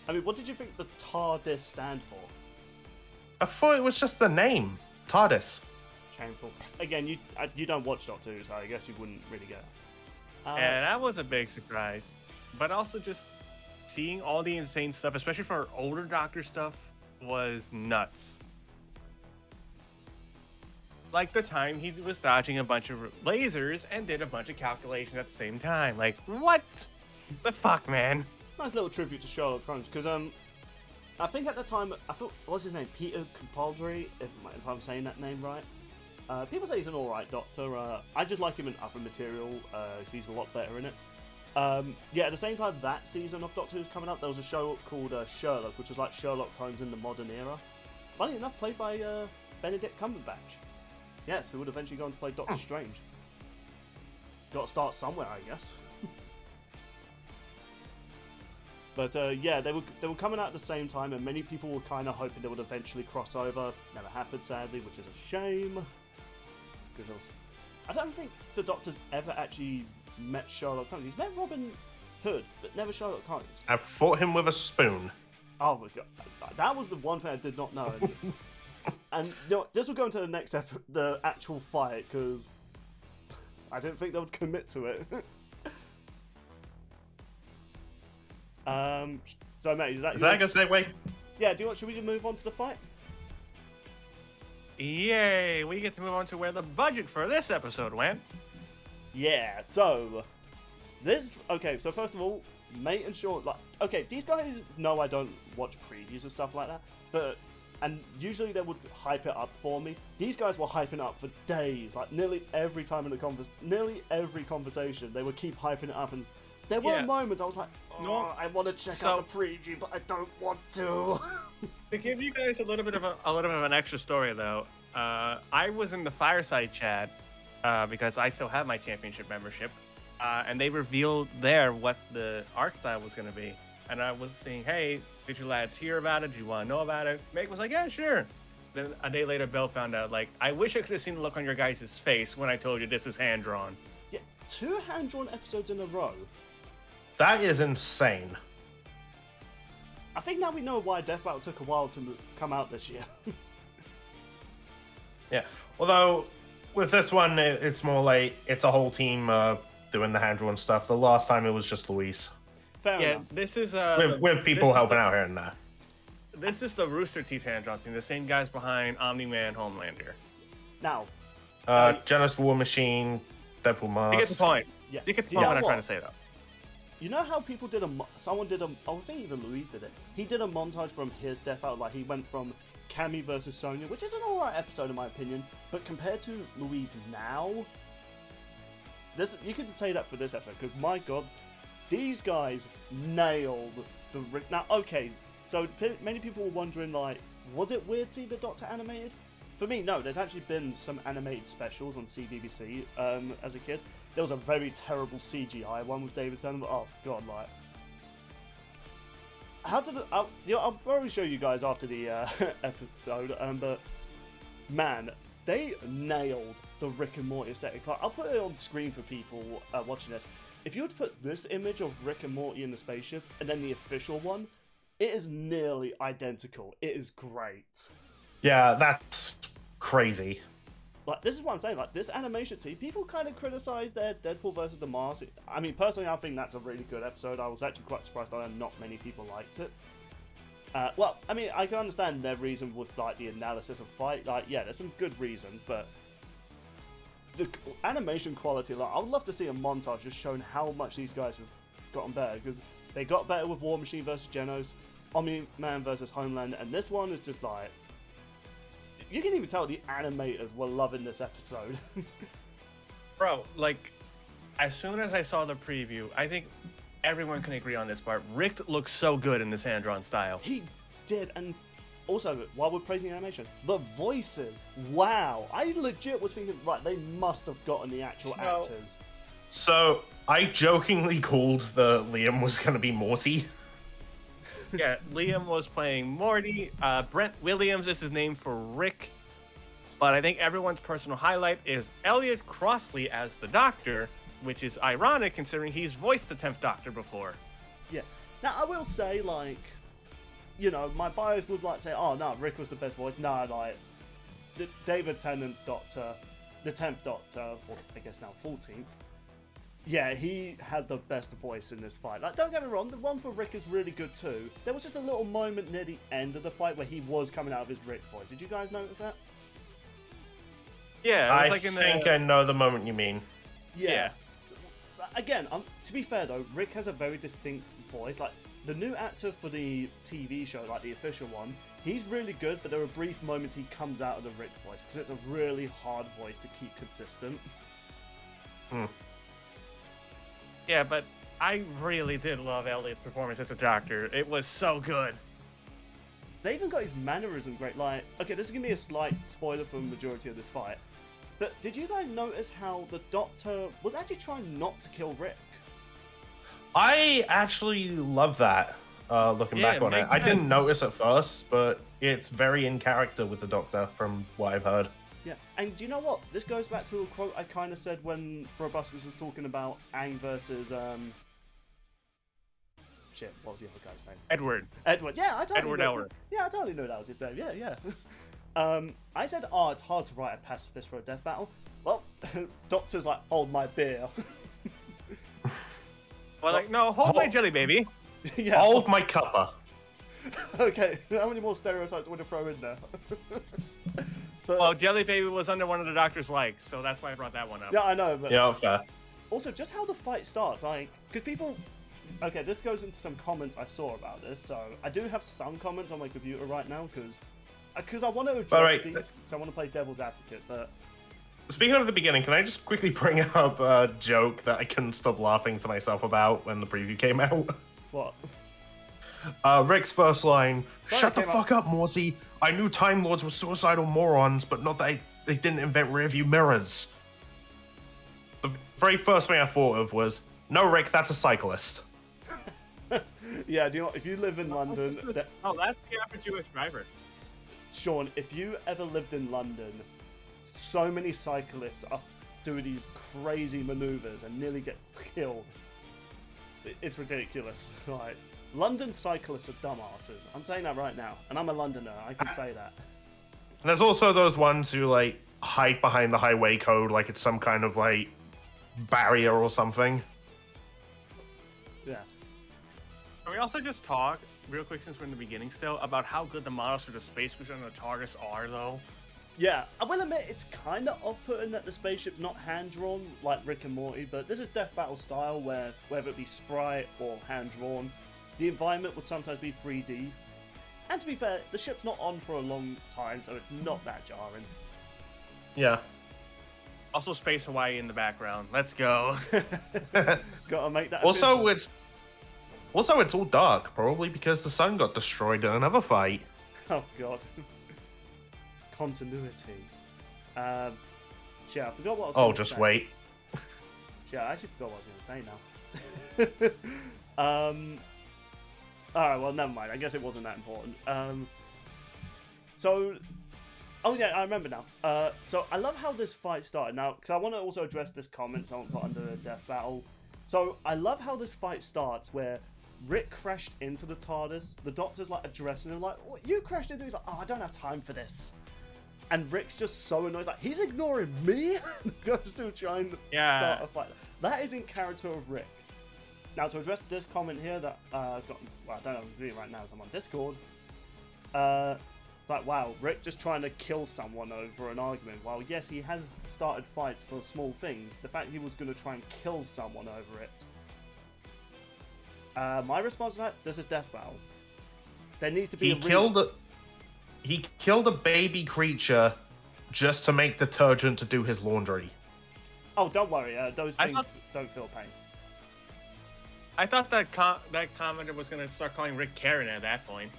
I mean, what did you think the TARDIS stand for?
I thought it was just the name. TARDIS.
Shameful. Again, you don't watch Doctor Who, so I guess you wouldn't really get it.
Yeah, that was a big surprise. But also just seeing all the insane stuff, especially for our older Doctor stuff, was nuts. Like the time he was dodging a bunch of lasers and did a bunch of calculations at the same time. Like, what the fuck, man?
Nice little tribute to Sherlock Holmes, because I think at the time, what's his name? Peter Capaldi, if I'm saying that name right. People say he's an alright Doctor. I just like him in other material, because he's a lot better in it. Yeah, at the same time, that season of Doctor Who's coming up, there was a show called Sherlock, which was like Sherlock Holmes in the modern era. Funny enough, played by Benedict Cumberbatch. Yes, who would eventually go on to play Doctor Strange. Got to start somewhere, I guess. But yeah, they were coming out at the same time, and many people were kind of hoping they would eventually cross over. Never happened, sadly, which is a shame. Because I don't think the Doctor's ever actually met Sherlock Holmes. He's met Robin Hood, but never Sherlock Holmes.
I fought him with a spoon.
Oh my god, that was the one thing I did not know. And you know, this will go into the next the actual fight, because I didn't think they would commit to it. So mate, is that
a good segue?
Yeah, should we just move on to the fight?
Yay! We get to move on to where the budget for this episode went.
Yeah, so so first of all, mate and Sean, like, okay, these guys know I don't watch previews and stuff like that, and usually they would hype it up for me. These guys were hyping up for days, like nearly every time in nearly every conversation, they would keep hyping it up, and there were moments I was like, I want to check out the preview, but I don't want to.
To give you guys a little bit of an extra story, though, I was in the Fireside chat because I still have my championship membership, and they revealed there what the art style was going to be. And I was saying, hey, did you lads hear about it? Do you want to know about it? Meg was like, yeah, sure. Then a day later, Belle found out, like, I wish I could have seen the look on your guys' face when I told you this is hand-drawn.
Yeah, 2 hand-drawn episodes in a row.
That is insane.
I think now we know why Death Battle took a while to come out this year.
Yeah, although with this one, it's more like it's a whole team doing the hand-drawn stuff. The last time it was just Luis.
Fair enough.
This is
with people helping out here and there.
This is the Rooster Teeth hand-drawn team, the same guys behind Omni-Man, Homelander.
Now,
Genesis War Machine, Deadpool Mask.
You get the point.
Yeah.
You get the point what I'm trying to say, though.
You know how people did I think even Luis did it. He did a montage from his Death Out, like he went from Cammy versus Sonya, which is an alright episode in my opinion, but compared to Luis now, you could say that for this episode, because my god, these guys nailed the... Now, okay, So many people were wondering, like, was it weird to see the Doctor animated? For me, no. There's actually been some animated specials on CBBC as a kid. There was a very terrible CGI one with David Tennant. Oh god, like, how did it? I'll probably show you guys after the episode. But man, they nailed the Rick and Morty aesthetic. Like, I'll put it on screen for people watching this. If you were to put this image of Rick and Morty in the spaceship and then the official one, it is nearly identical. It is great.
Yeah, that's crazy.
Like, this is what I'm saying. Like, this animation team, people kind of criticize their Deadpool versus the Mars. I mean, personally, I think that's a really good episode. I was actually quite surprised that not many people liked it. Well, I mean, I can understand their reason with, like, the analysis of fight. Like, yeah, there's some good reasons, but the animation quality, like, I would love to see a montage just showing how much these guys have gotten better, because they got better with War Machine versus Genos, Omni-Man versus Homeland, and this one is just like, you can even tell the animators were loving this episode.
Bro, like, as soon as I saw the preview, I think everyone can agree on this part. Rick looks so good in this hand-drawn style.
He did, and also, while we're praising animation, the voices, wow. I legit was thinking, right, they must have gotten the actual actors.
So, I jokingly called the Liam was going to be Morty.
Yeah, Liam was playing Morty. Brent Williams is his name for Rick. But I think everyone's personal highlight is Elliot Crossley as the Doctor, which is ironic considering he's voiced the 10th Doctor before.
Yeah. Now, I will say, like, you know, my bias would like to say, oh, no, Rick was the best voice. No, like, David Tennant's Doctor, the 10th Doctor, or I guess now 14th, yeah, he had the best voice in this fight. Like, don't get me wrong, the one for Rick is really good too. There was just a little moment near the end of the fight where he was coming out of his Rick voice. Did you guys notice that?
Yeah,
I think I know the moment you mean.
Yeah. Again, to be fair though, Rick has a very distinct voice. Like, the new actor for the TV show, like the official one, he's really good, but there are brief moments he comes out of the Rick voice, because it's a really hard voice to keep consistent.
Yeah, but I really did love Elliot's performance as a Doctor. It was so good.
They even got his mannerism great. Like, okay, this is going to be a slight spoiler for the majority of this fight, but did you guys notice how the Doctor was actually trying not to kill Rick?
I actually love that, looking back on it. I didn't notice at first, but it's very in character with the Doctor from what I've heard.
Yeah, and do you know what? This goes back to a quote I kind of said when Robuscus was talking about Aang versus, shit, what was the other guy's name?
Edward.
Yeah, I totally
Edward
knew.
Elric.
Yeah, I totally knew that was his name. Yeah. I said, oh, it's hard to write a pacifist for a death battle. Well, Doctor's like, hold my beer.
Well, like, no, hold my jelly baby.
Yeah.
Hold my cuppa.
Okay, how many more stereotypes would I throw in there? But,
well, Jelly Baby was under one of the Doctor's likes, so that's why I brought that one up.
yeah, I know, but
Yeah, fair.
also just how the fight starts, like, because people. Okay, this goes into some comments I saw about this. So I do have some comments on my computer right now because I want to address these. Because I want to play devil's advocate, but.
Speaking of the beginning, can I just quickly bring up a joke that I couldn't stop laughing to myself about when the preview came out?
What?
Rick's first line, "Shut the
came
fuck up, Morty. I knew Time Lords were suicidal morons, but not that they didn't invent rearview mirrors." The very first thing I thought of was, no, Rick, that's a cyclist.
Yeah, do you know what? If you live in London...
Oh, that's the average Jewish driver.
Sean, if you ever lived in London, so many cyclists do these crazy maneuvers and nearly get killed. It's ridiculous. Like, London cyclists are dumbasses. I'm saying that right now. And I'm a Londoner. I can say that.
And there's also those ones who, like, hide behind the highway code like it's some kind of, like, barrier or something.
Yeah.
Can we also just talk, real quick since we're in the beginning still, about how good the models for the Space Cruiser and the TARDIS are, though?
Yeah, I will admit it's kind of off-putting that the spaceship's not hand-drawn like Rick and Morty, but this is Death Battle style where, whether it be sprite or hand-drawn, the environment would sometimes be 3D. And to be fair, the ship's not on for a long time, so it's not that jarring.
Yeah.
Also Space Hawaii in the background. Let's go.
Gotta make that
Also, Also, it's all dark, probably because the sun got destroyed in another fight.
Oh god. Continuity. Yeah, I forgot what I was going to say.
Just wait.
Yeah, I actually forgot what I was going to say now. Alright, well, never mind. I guess it wasn't that important. Oh yeah, I remember now. So I love how this fight started. Now, because I want to also address this comment, so I won't put under a death battle. So I love how this fight starts where Rick crashed into the TARDIS. The Doctor's like addressing him, like, "What, you crashed into?" He's like, "Oh, I don't have time for this." And Rick's just so annoyed, he's like, "He's ignoring me." Goes still trying to start a fight. That is in character of Rick. Now to address this comment here that I don't know if I'm doing it right now, as I'm on Discord. It's like, wow, Rick just trying to kill someone over an argument. While yes, he has started fights for small things, the fact he was going to try and kill someone over it. My response to that, this is death battle. There needs to be
He killed a baby creature just to make detergent to do his laundry.
Oh, don't worry, those things don't feel pain.
I thought that commenter was going to start calling Rick Karen at that point.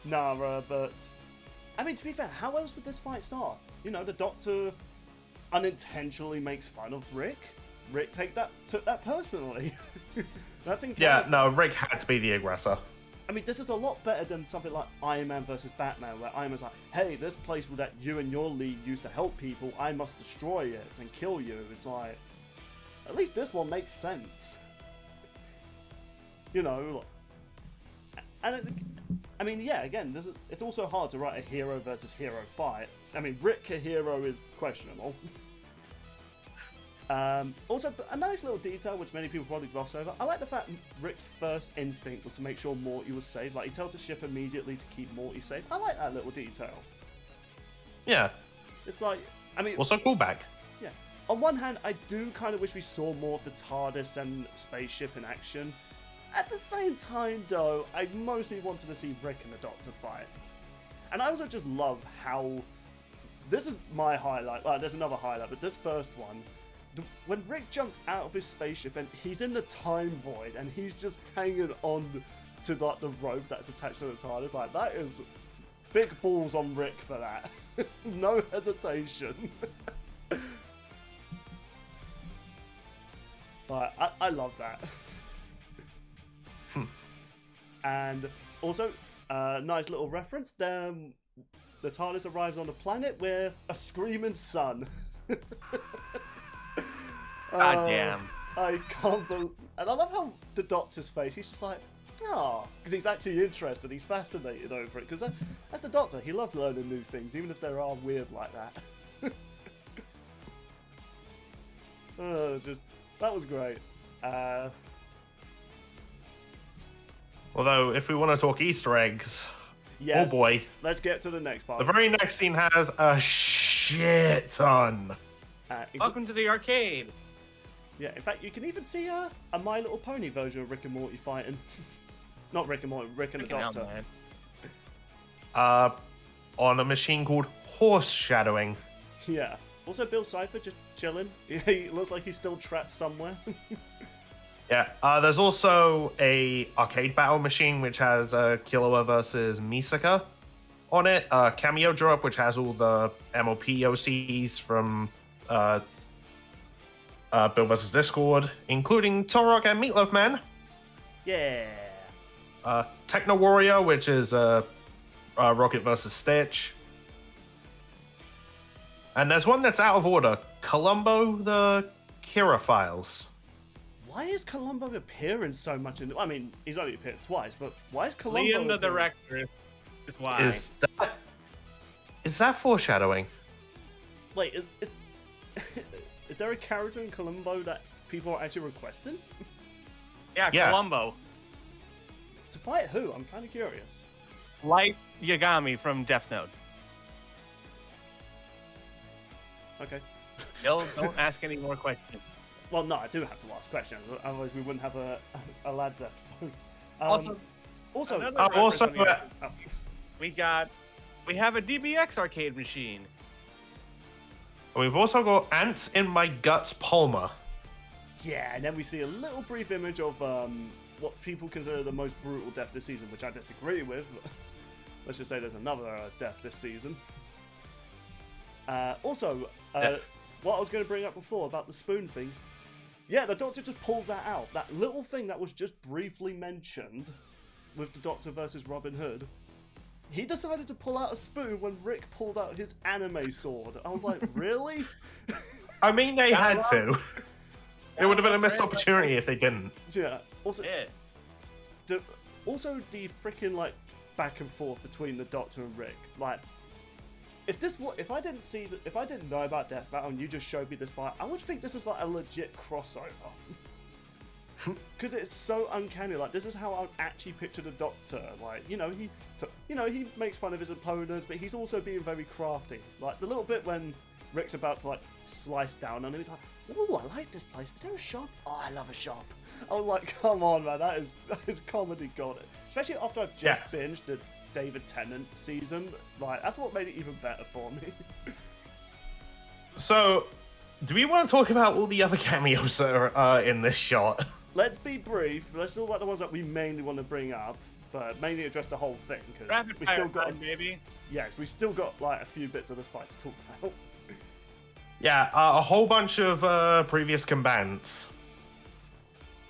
Nah, but I mean, to be fair, how else would this fight start? You know, the Doctor unintentionally makes fun of Rick. Rick took that personally. That's incredible.
Yeah, no, Rick had to be the aggressor.
I mean, this is a lot better than something like Iron Man versus Batman, where Iron Man's like, "Hey, this place that you and your league used to help people, I must destroy it and kill you." It's like, at least this one makes sense. You know, I mean, yeah, again, it's also hard to write a hero versus hero fight. I mean, Rick a hero is questionable. Also, a nice little detail, which many people probably gloss over. I like the fact Rick's first instinct was to make sure Morty was safe. Like, he tells the ship immediately to keep Morty safe. I like that little detail.
Yeah.
It's like, I mean...
Also, callback.
Yeah. On one hand, I do kind of wish we saw more of the TARDIS and spaceship in action. At the same time, though, I mostly wanted to see Rick and the Doctor fight. And I also just love how... This is my highlight. Well, there's another highlight, but this first one... When Rick jumps out of his spaceship and he's in the time void and he's just hanging on to like the rope that's attached to the TARDIS, like that is big balls on Rick for that. No hesitation. Like, I love that. And also, nice little reference. The TARDIS arrives on a planet where a screaming sun.
God damn.
I can't believe... And I love how the Doctor's face, he's just like, oh, because he's actually interested, he's fascinated over it, because that's the Doctor, he loves learning new things, even if they are weird like that. That was great.
Although, if we want to talk Easter eggs,
yes,
oh boy.
Let's get to the next part.
The very next scene has a shit ton.
Welcome to the arcade.
Yeah, in fact, you can even see a My Little Pony version of Rick and Morty fighting. Not Rick and Morty, Rick and the Doctor.
On a machine called horse shadowing.
Yeah. Also, Bill Cipher just chilling. He looks like he's still trapped somewhere.
Yeah. There's also a arcade battle machine which has Killua versus Misaka on it. Cameo drop which has all the MOP OCs from Bill vs. Discord, including Torok and Meatloaf Man.
Yeah.
Techno Warrior, which is Rocket vs. Stitch. And there's one that's out of order. Columbo the Kira Files.
Why is Columbo appearing so much in... I mean, he's only appeared twice, but why is Columbo...
Liam the director is why.
Is that foreshadowing?
Wait, is there a character in Columbo that people are actually requesting?
Yeah, Columbo.
To fight who? I'm kind of curious.
Light Yagami from Death Note.
Okay.
Don't ask any more questions.
Well, no, I do have to ask questions, otherwise we wouldn't have a lads episode.
We have a DBX arcade machine.
We've also got Ants in My Guts Palmer.
Yeah, and then we see a little brief image of what people consider the most brutal death this season, which I disagree with. Let's just say there's another death this season. Also, what I was going to bring up before about the spoon thing. Yeah, the Doctor just pulls that out. That little thing that was just briefly mentioned with the Doctor versus Robin Hood. He decided to pull out a spoon when Rick pulled out his anime sword. I was like, really?
I mean, they had to. It would have been a missed opportunity if they didn't.
Yeah. Also, the freaking like back and forth between the Doctor and Rick. Like, if I didn't know about Death Battle and you just showed me this fight, I would think this is like a legit crossover. Because it's so uncanny. Like, this is how I would actually picture the Doctor. Like, he makes fun of his opponents, but he's also being very crafty. Like the little bit when Rick's about to like slice down on him, he's like, "Oh, I like this place. Is there a shop? Oh, I love a shop." I was like, "Come on, man, that is comedy got it." Especially after I've just binged the David Tennant season. Like, that's what made it even better for me.
So, do we want to talk about all the other cameos that are in this shot?
Let's be brief. Let's talk about the ones that we mainly want to bring up, but mainly address the whole thing because we still got
maybe.
Yes, we still got like a few bits of this fight to talk about.
Yeah, a whole bunch of previous combatants.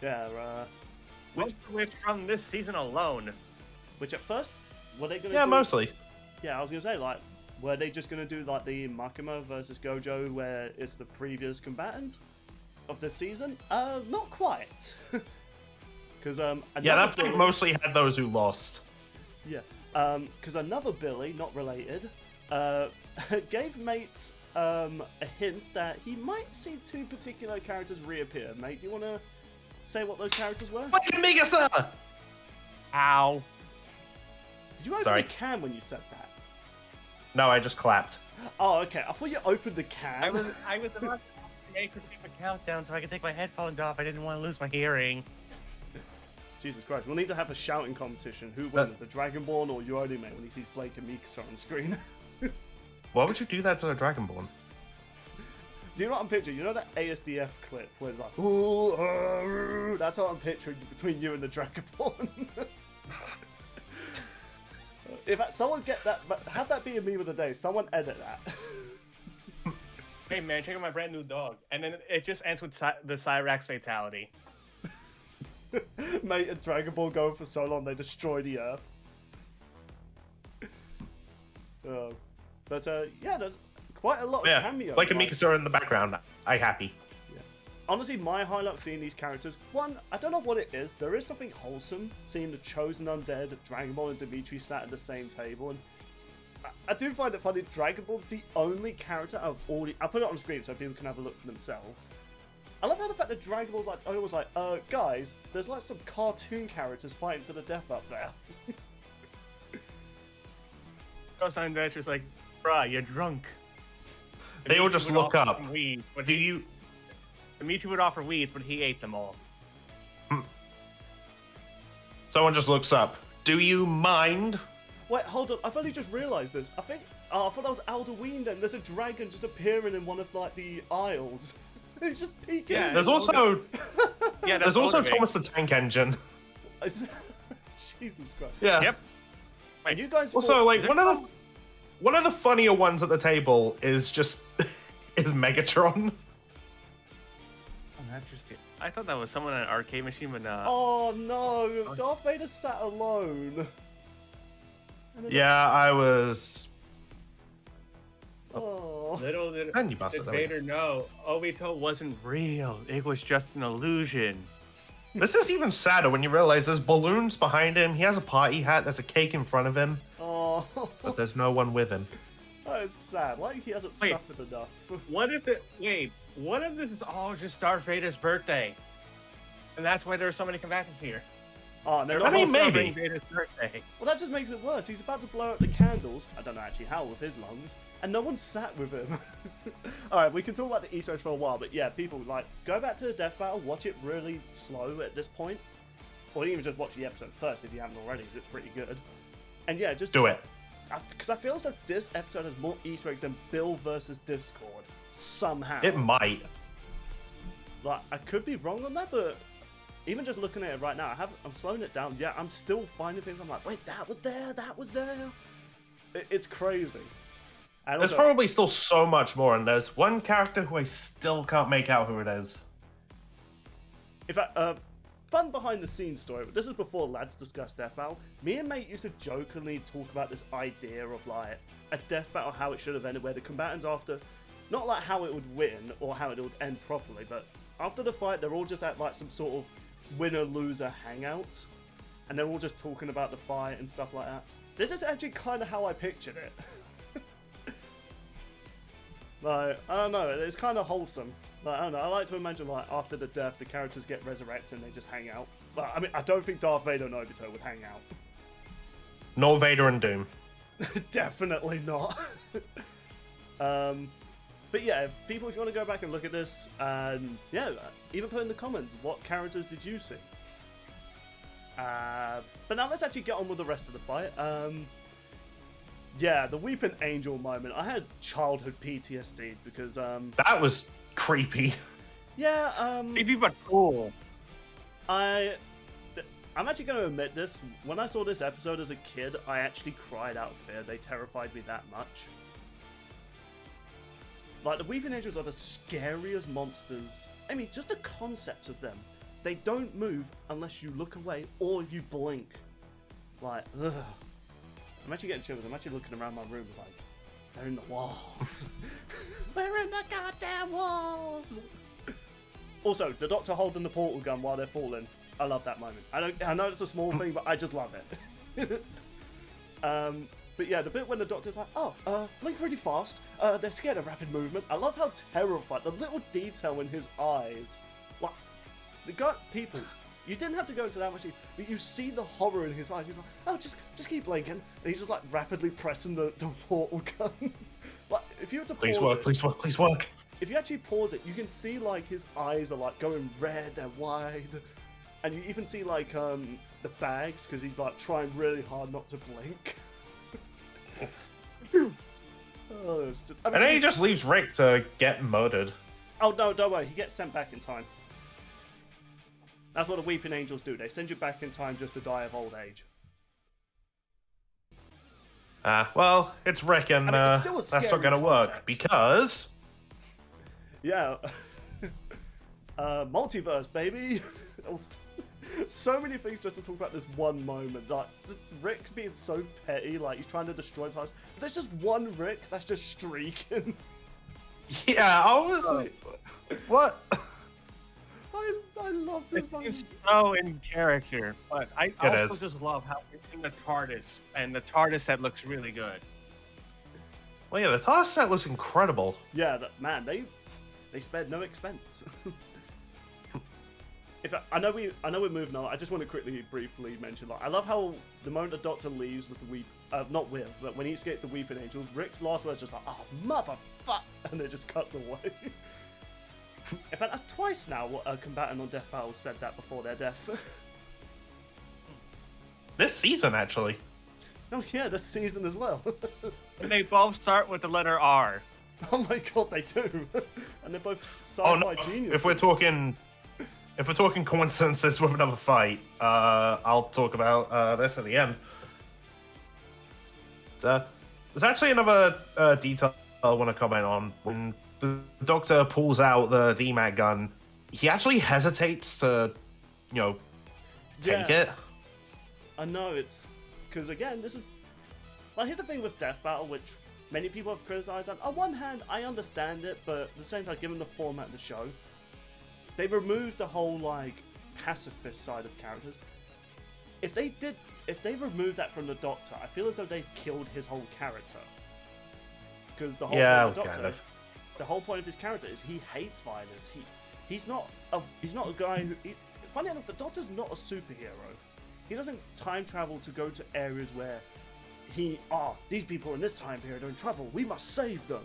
Yeah,
which from this season alone.
Which at first were they gonna?
Yeah,
do...
mostly.
Yeah, I was gonna say like, were they just gonna do like the Makima versus Gojo, where it's the previous combatant of this season? Not quite. Because
that fight mostly had those who lost.
Yeah, because another Billy, not related, gave Mate a hint that he might see two particular characters reappear. Mate, do you want to say what those characters were?
Like Amiga, sir!
Ow.
Did you open the can when you said that?
No, I just clapped.
Oh, okay. I thought you opened the can.
I was about to make a countdown so I could take my headphones off. I didn't want to lose my hearing.
Jesus Christ, we'll need to have a shouting competition. Who wins, the Dragonborn or Yorodi Mate when he sees Blake and Mikasa on screen?
Why would you do that to the Dragonborn?
Do you know what I'm picturing? You know that ASDF clip where it's like, ooh, that's what I'm picturing between you and the Dragonborn. If someone get that, have that be a meme of the day. Someone edit that.
Hey man, check out my brand new dog. And then it just ends with the Cyrax fatality.
Mate and Dragon Ball going for so long they destroy the Earth. But yeah, there's quite a lot of cameos.
Like Mikasa in the background. I happy.
Yeah. Honestly, my highlight seeing these characters, one, I don't know what it is. There is something wholesome seeing the Chosen Undead, Dragon Ball and Dimitri sat at the same table. And I do find it funny, Dragon Ball's the only character of all the... I'll put it on screen so people can have a look for themselves. I love how the fact that Dragon Ball's like, I was like, guys, there's like some cartoon characters fighting to the death up there.
Chosen Adventure's like, bruh, you're drunk.
They all just look up.
Weeds, but Dimitri would offer weeds, but he ate them all.
Someone just looks up. Do you mind?
Wait, hold on. I've only just realised this. I thought that was Alduin then. There's a dragon just appearing in one of like the aisles. He's just peeking.
Yeah, there's also there's also Thomas the Tank Engine.
Jesus Christ.
Yeah.
Yep.
And you guys
also like one of the funnier ones at the table is just is Megatron.
Oh, that's just it. I thought that was someone on an arcade machine, but not.
Oh no, Darth Vader sat alone.
Yeah, I was.
Oh.
Little did
bastard,
Vader know, Obito wasn't real. It was just an illusion.
This is even sadder when you realize there's balloons behind him. He has a party hat. There's a cake in front of him.
Oh.
But there's no one with him.
That is sad. Like he hasn't suffered enough.
What if this is all just Darth Vader's birthday? And that's why there are so many combatants here.
Oh, no,
I mean, maybe.
Vader's birthday.
Well, that just makes it worse. He's about to blow out the candles. I don't know actually how with his lungs. And no one sat with him. Alright, we can talk about the Easter eggs for a while, but yeah, people, like, go back to the death battle, watch it really slow at this point. Or even just watch the episode first if you haven't already, because it's pretty good. And yeah, just
do it.
Because I feel as though this episode has more Easter eggs than Bill versus Discord. Somehow.
It might.
Like, I could be wrong on that, but even just looking at it right now, I'm slowing it down. Yeah, I'm still finding things. I'm like, wait, that was there. It's crazy. And
There's
also,
probably still so much more, and there's one character who I still can't make out who it is.
in fact, fun behind the scenes story. This is before lads discuss death battle. Me and mate used to jokingly talk about this idea of like a death battle, how it should have ended, where the combatants after, not like how it would win or how it would end properly, but after the fight, they're all just at like some sort of winner-loser hangout, and they're all just talking about the fight and stuff like that. This is actually kind of how I pictured it. Like, I don't know, it's kind of wholesome. Like, I don't know, I like to imagine like after the death, the characters get resurrected and they just hang out. But I mean, I don't think Darth Vader and Obito would hang out.
Nor Vader and Doom.
Definitely not. But yeah, people, if you want to go back and look at this, and yeah, even put in the comments, what characters did you see? But now let's actually get on with the rest of the fight. Yeah, the Weeping Angel moment. I had childhood PTSDs because
That was creepy.
yeah,
Maybe, but cool.
I'm actually going to admit this. When I saw this episode as a kid, I actually cried out of fear. They terrified me that much. Like, the Weeping Angels are the scariest monsters. I mean, just the concept of them. They don't move unless you look away or you blink. Like, ugh. I'm actually getting chills. I'm actually looking around my room like, they're in the walls. They're in the goddamn walls. Also, the Doctor holding the portal gun while they're falling. I love that moment. I know it's a small thing, but I just love it. But yeah, the bit when the Doctor's like, blink really fast. They're scared of rapid movement. I love how terrified, the little detail in his eyes. Like, the guy, people, you didn't have to go into that much, but you see the horror in his eyes. He's like, oh, just keep blinking. And he's just like rapidly pressing the portal gun. Like, if you were to pause
Please work.
if you actually pause it, you can see like his eyes are like going red and wide. And you even see like the bags, because he's like trying really hard not to blink.
And then he just leaves Rick to get murdered.
Oh no, don't worry, he gets sent back in time. That's what the Weeping Angels do. They send you back in time just to die of old age.
Well, it's Rick, and
it's still a
that's not
scary
gonna work
concept.
because
Yeah. Multiverse, baby. So many things just to talk about this one moment. Like, Rick's being so petty, like he's trying to destroy TARDIS. But there's just one Rick that's just streaking.
yeah, I was like, what?
I love this
It's
moment.
so in character, but I also
is.
just love how it's in the TARDIS, and the TARDIS set looks really good.
Well, yeah, the TARDIS set looks incredible.
Yeah, man, they spared no expense. I know we're moving on. I just want to quickly, briefly mention. Like, I love how the moment the Doctor leaves with the but when he escapes the Weeping Angels, Rick's last words just like, "Oh, motherfuck," and it just cuts away. In fact, that's twice now what a combatant on Death Battle said that before their death.
This season, actually.
Oh yeah, this season as well.
And they both start with the letter R.
Oh my god, they do. And they're both
Oh
sci-fi
no!
geniuses.
If we're talking coincidences with another fight, I'll talk about this at the end. There's actually another detail I want to comment on. When the Doctor pulls out the DMAT gun, he actually hesitates to, take it.
I know, it's because again, this is like, here's the thing with Death Battle, which many people have criticized. On one hand, I understand it, but at the same time, given the format of the show, they removed the whole like pacifist side of characters. If they removed that from the Doctor, I feel as though they've killed his whole character. Because the whole point of the Doctor,
kind of.
the whole point of his character is he hates violence. He's not a guy who. Funny enough, the Doctor's not a superhero. He doesn't time travel to go to areas where these people in this time period are in trouble. We must save them.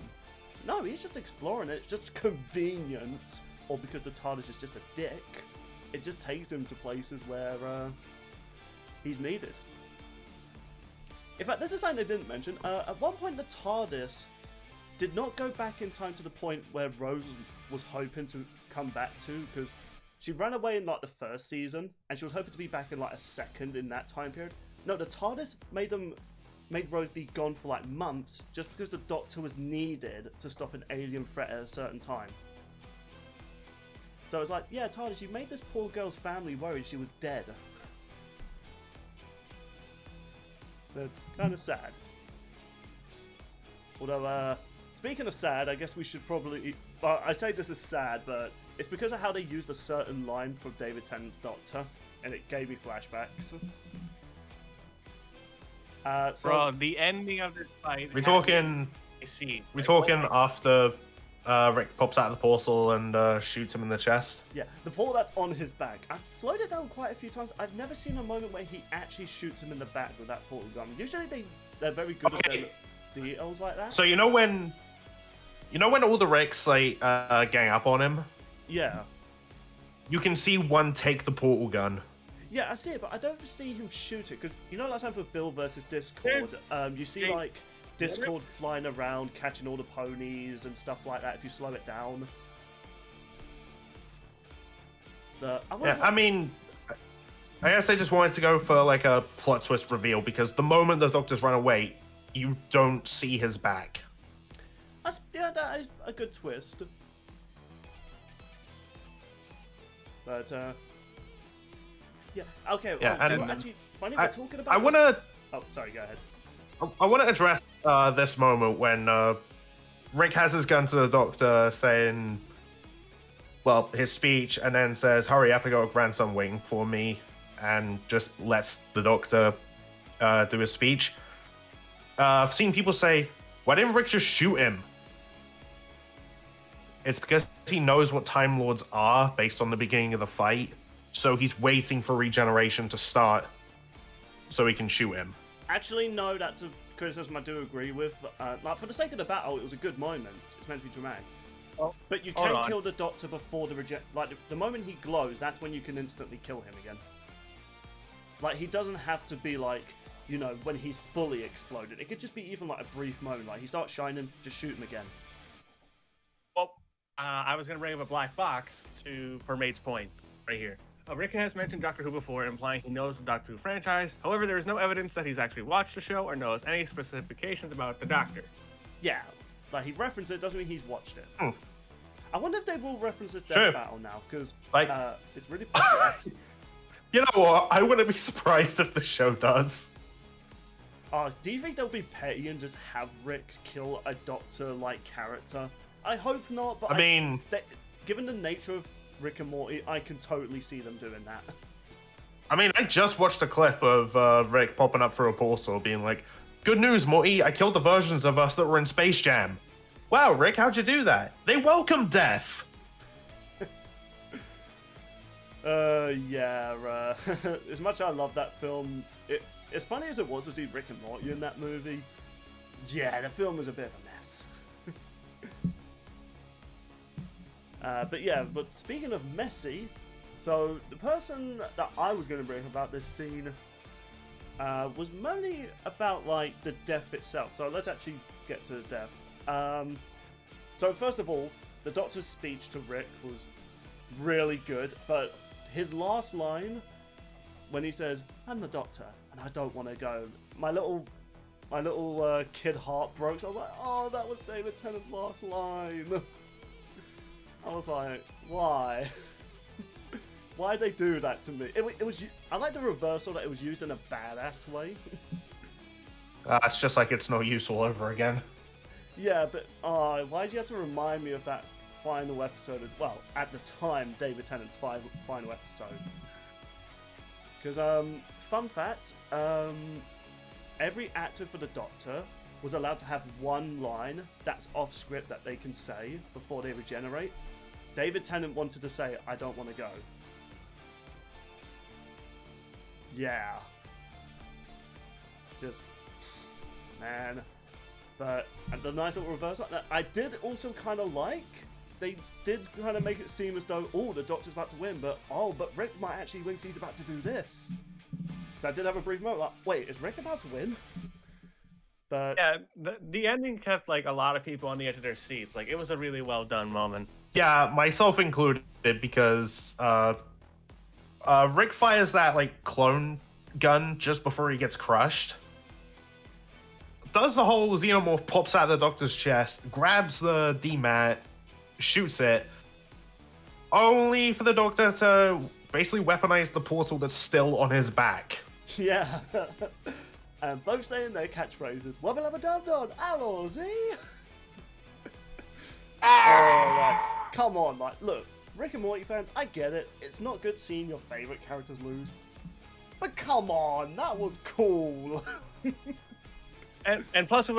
No, he's just exploring it. It's just convenient, or because the TARDIS is just a dick. It just takes him to places where he's needed. In fact, this is something I didn't mention. At one point, the TARDIS did not go back in time to the point where Rose was hoping to come back to, because she ran away in like the first season, and she was hoping to be back in like a second in that time period. No, the TARDIS made Rose be gone for like months just because the Doctor was needed to stop an alien threat at a certain time. So it's like, yeah, TARDIS, you made this poor girl's family worried she was dead. That's kind of sad. Although, speaking of sad, I guess we should probably... Well, I say this is sad, but it's because of how they used a certain line from David Tennant's Doctor, and it gave me flashbacks.
Bro, the ending of this fight...
We're talking after Rick pops out of the portal and shoots him in the chest.
Yeah, the portal that's on his back. I've slowed it down quite a few times. I've never seen a moment where he actually shoots him in the back with that portal gun. Usually they're very good at their details like that.
So you know when all the Ricks like gang up on him?
Yeah.
You can see one take the portal gun.
Yeah, I see it, but I don't see him shoot it, because you know last time for Bill versus Discord, you see like Discord flying around, catching all the ponies and stuff like that if you slow it down.
I mean, I guess they just wanted to go for like a plot twist reveal, because the moment the Doctors run away, you don't see his back.
That is a good twist. But, yeah, okay, funny we're talking about Oh, sorry, go ahead.
I want to address this moment when Rick has his gun to the Doctor saying, well, his speech, and then says, hurry up, I got a grandson waiting for me, and just lets the Doctor do his speech. I've seen people say, why didn't Rick just shoot him? It's because he knows what Time Lords are based on the beginning of the fight, so he's waiting for regeneration to start so he can shoot him.
Actually, no, that's a criticism I do agree with. Like, for the sake of the battle, it was a good moment. It's meant to be dramatic.
Oh,
but you can't kill the Doctor before the moment he glows, that's when you can instantly kill him again. Like, he doesn't have to be like, you know, when he's fully exploded. It could just be even like a brief moment. Like, he starts shining, just shoot him again.
Well, I was going to bring up a black box for Mate's point right here. Rick has mentioned Doctor Who before, implying he knows the Doctor Who franchise. However, there is no evidence that he's actually watched the show or knows any specifications about the Doctor.
Yeah, like he referenced it, doesn't mean he's watched it. I wonder if they will reference this death battle now, because it's really popular.
You know what? I wouldn't be surprised if the show does.
Do you think they'll be petty and just have Rick kill a Doctor-like character? I hope not, but given the nature of Rick and Morty, I can totally see them doing that.
I mean, I just watched a clip of Rick popping up through a portal being like, good news, Morty, I killed the versions of us that were in Space Jam. Wow, Rick, how'd you do that? They welcome death.
Yeah, as much as I love that film, as funny as it was to see Rick and Morty in that movie, yeah, the film was a bit of a mess. But speaking of messy, so the person that I was going to bring about this scene was mainly about, like, the death itself. So let's actually get to the death. So first of all, the Doctor's speech to Rick was really good, but his last line, when he says, I'm the Doctor, and I don't want to go, my little kid heart broke. So I was like, oh, that was David Tennant's last line. I was like, why? Why'd they do that to me? It was. I like the reversal that it was used in a badass way.
It's just like it's no use all over again.
Yeah, but why'd you have to remind me of that final episode? Well, at the time, David Tennant's final episode. Because, fun fact, every actor for the Doctor was allowed to have one line that's off script that they can say before they regenerate. David Tennant wanted to say, I don't want to go. Yeah. Just, man. But the nice little reversal. I did also kind of like, they did kind of make it seem as though, oh, the Doctor's about to win, but Rick might actually win because he's about to do this. So I did have a brief moment like, wait, is Rick about to win? But
Yeah, the ending kept like a lot of people on the edge of their seats. Like it was a really well done moment.
Yeah, myself included, because Rick fires that like clone gun just before he gets crushed. Does the whole xenomorph, pops out of the Doctor's chest, grabs the DMAT, shoots it, only for the Doctor to basically weaponize the portal that's still on his back.
yeah. And both saying their catchphrases. Wubba lubba dub dub, hello Z. Like, come on, like, look, Rick and Morty fans, I get it. It's not good seeing your favorite characters lose. But come on, that was cool.
And plus,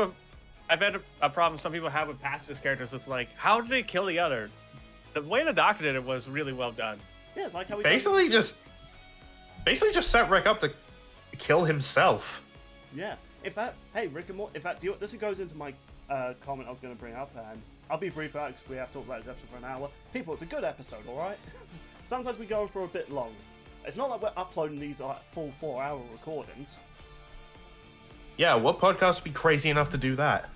I bet a problem some people have with pacifist characters is like, how did they kill the other? The way the Doctor did it was really well done.
Yeah, it's like how we
basically just set Rick up to kill himself.
Yeah. In fact, hey, Rick and Morty. In fact, this goes into my comment I was going to bring up, and I'll be brief about it because we have talked about this episode for an hour. People, it's a good episode, all right. Sometimes we go for a bit long. It's not like we're uploading these like full 4-hour recordings.
Yeah, what podcast would be crazy enough to do that?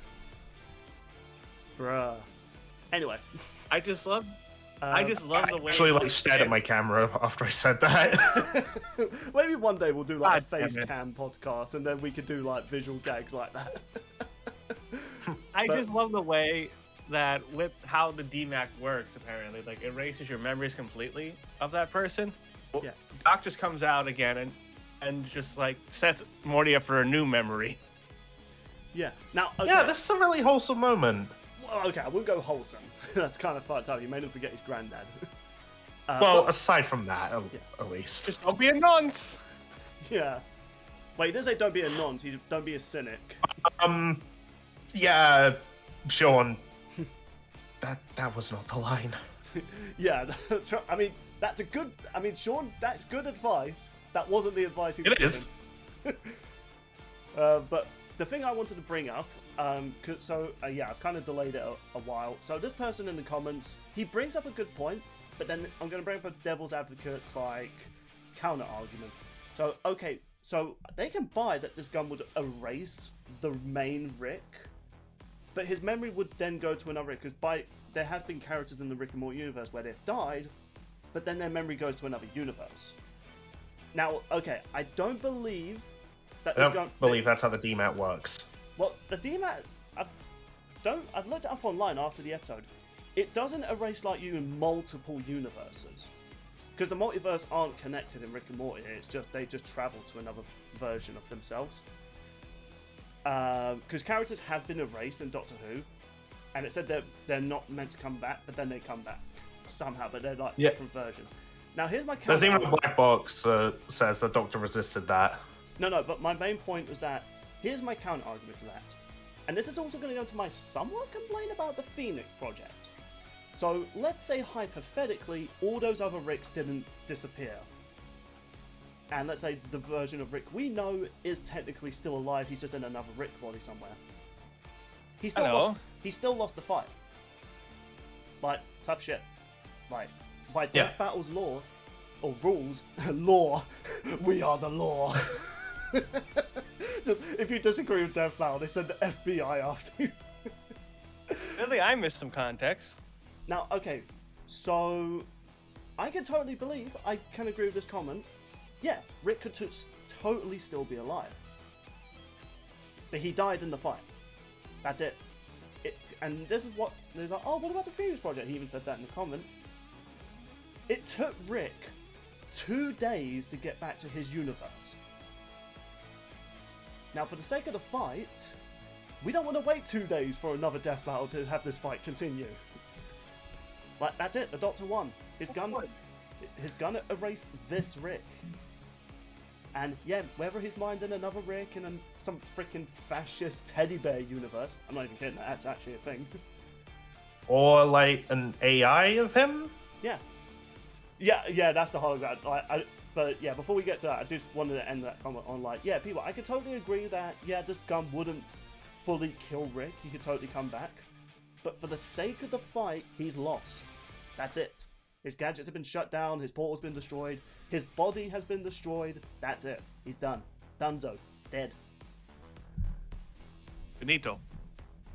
Bruh. Anyway.
I just love the way.
Actually, like, stared at my camera after I said that.
Maybe one day we'll do like a
God damn
face
it.
cam podcast, and then we could do like visual gags like that.
I
But-
just love the way that with how the DMAC works, apparently, like erases your memories completely of that person.
Yeah.
Doc just comes out again and just like sets Morty up for a new memory.
Yeah. Now, okay.
Yeah, this is a really wholesome moment.
Well, okay, I wouldn't go wholesome. That's kind of fucked up. You made him forget his granddad.
Well,
but-
aside from that, at least.
Just don't be a nonce.
yeah. Wait, he doesn't say don't be a nonce. He don't be a cynic.
Yeah, Sean. That was not the line.
Yeah. I mean, that's a good. I mean, Sean, that's good advice. That wasn't the advice he was
It is.
given. But the thing I wanted to bring up, yeah, I've kind of delayed it a while. So this person in the comments, he brings up a good point, but then I'm going to bring up a devil's advocate like counter argument. So okay, so they can buy that this gun would erase the main Rick, but his memory would then go to another Rick, because there have been characters in the Rick and Morty universe where they've died, but then their memory goes to another universe. Now, okay, I don't believe that
I
this
don't
gun.
believe that's how the DMAT works.
Well, the DMAT, I've looked it up online after the episode. It doesn't erase like you in multiple universes, because the multiverse aren't connected in Rick and Morty. It's just they just travel to another version of themselves. Because characters have been erased in Doctor Who, and it said that they're not meant to come back, but then they come back somehow. But they're like different versions. Now here's my
There's even a
counter-
black box that says the Doctor resisted that.
No, but my main point was that here's my counter argument to that. And this is also going to go to my somewhat complaint about the Phoenix Project. So let's say hypothetically all those other Ricks didn't disappear. And let's say the version of Rick we know is technically still alive, he's just in another Rick body somewhere. He still lost the fight. Like, tough shit. Like, by Death Battle's law, or rules, law, we are the law. Just, if you disagree with Death Battle, they send the FBI after you.
Really, I missed some context.
Now, okay, so I can totally believe, I can agree with this comment. Yeah, Rick could totally still be alive. But he died in the fight. That's it. And this is what, there's like, oh, what about the Phoenix Project? He even said that in the comments. It took Rick 2 days to get back to his universe. Now, for the sake of the fight, we don't want to wait 2 days for another death battle to have this fight continue. Like, that's it, the Doctor won. His gun erased this Rick. And yeah, whether his mind's in another Rick in some freaking fascist teddy bear universe, I'm not even kidding, that's actually a thing.
Or like an AI of him?
Yeah, that's the hologram. But yeah, before we get to that, I just wanted to end that comment on like, yeah, people, I could totally agree that, yeah, this gun wouldn't fully kill Rick, he could totally come back. But for the sake of the fight, he's lost. That's it. His gadgets have been shut down, his portal's been destroyed, his body has been destroyed, that's it. He's done. Dunzo. Dead.
Finito.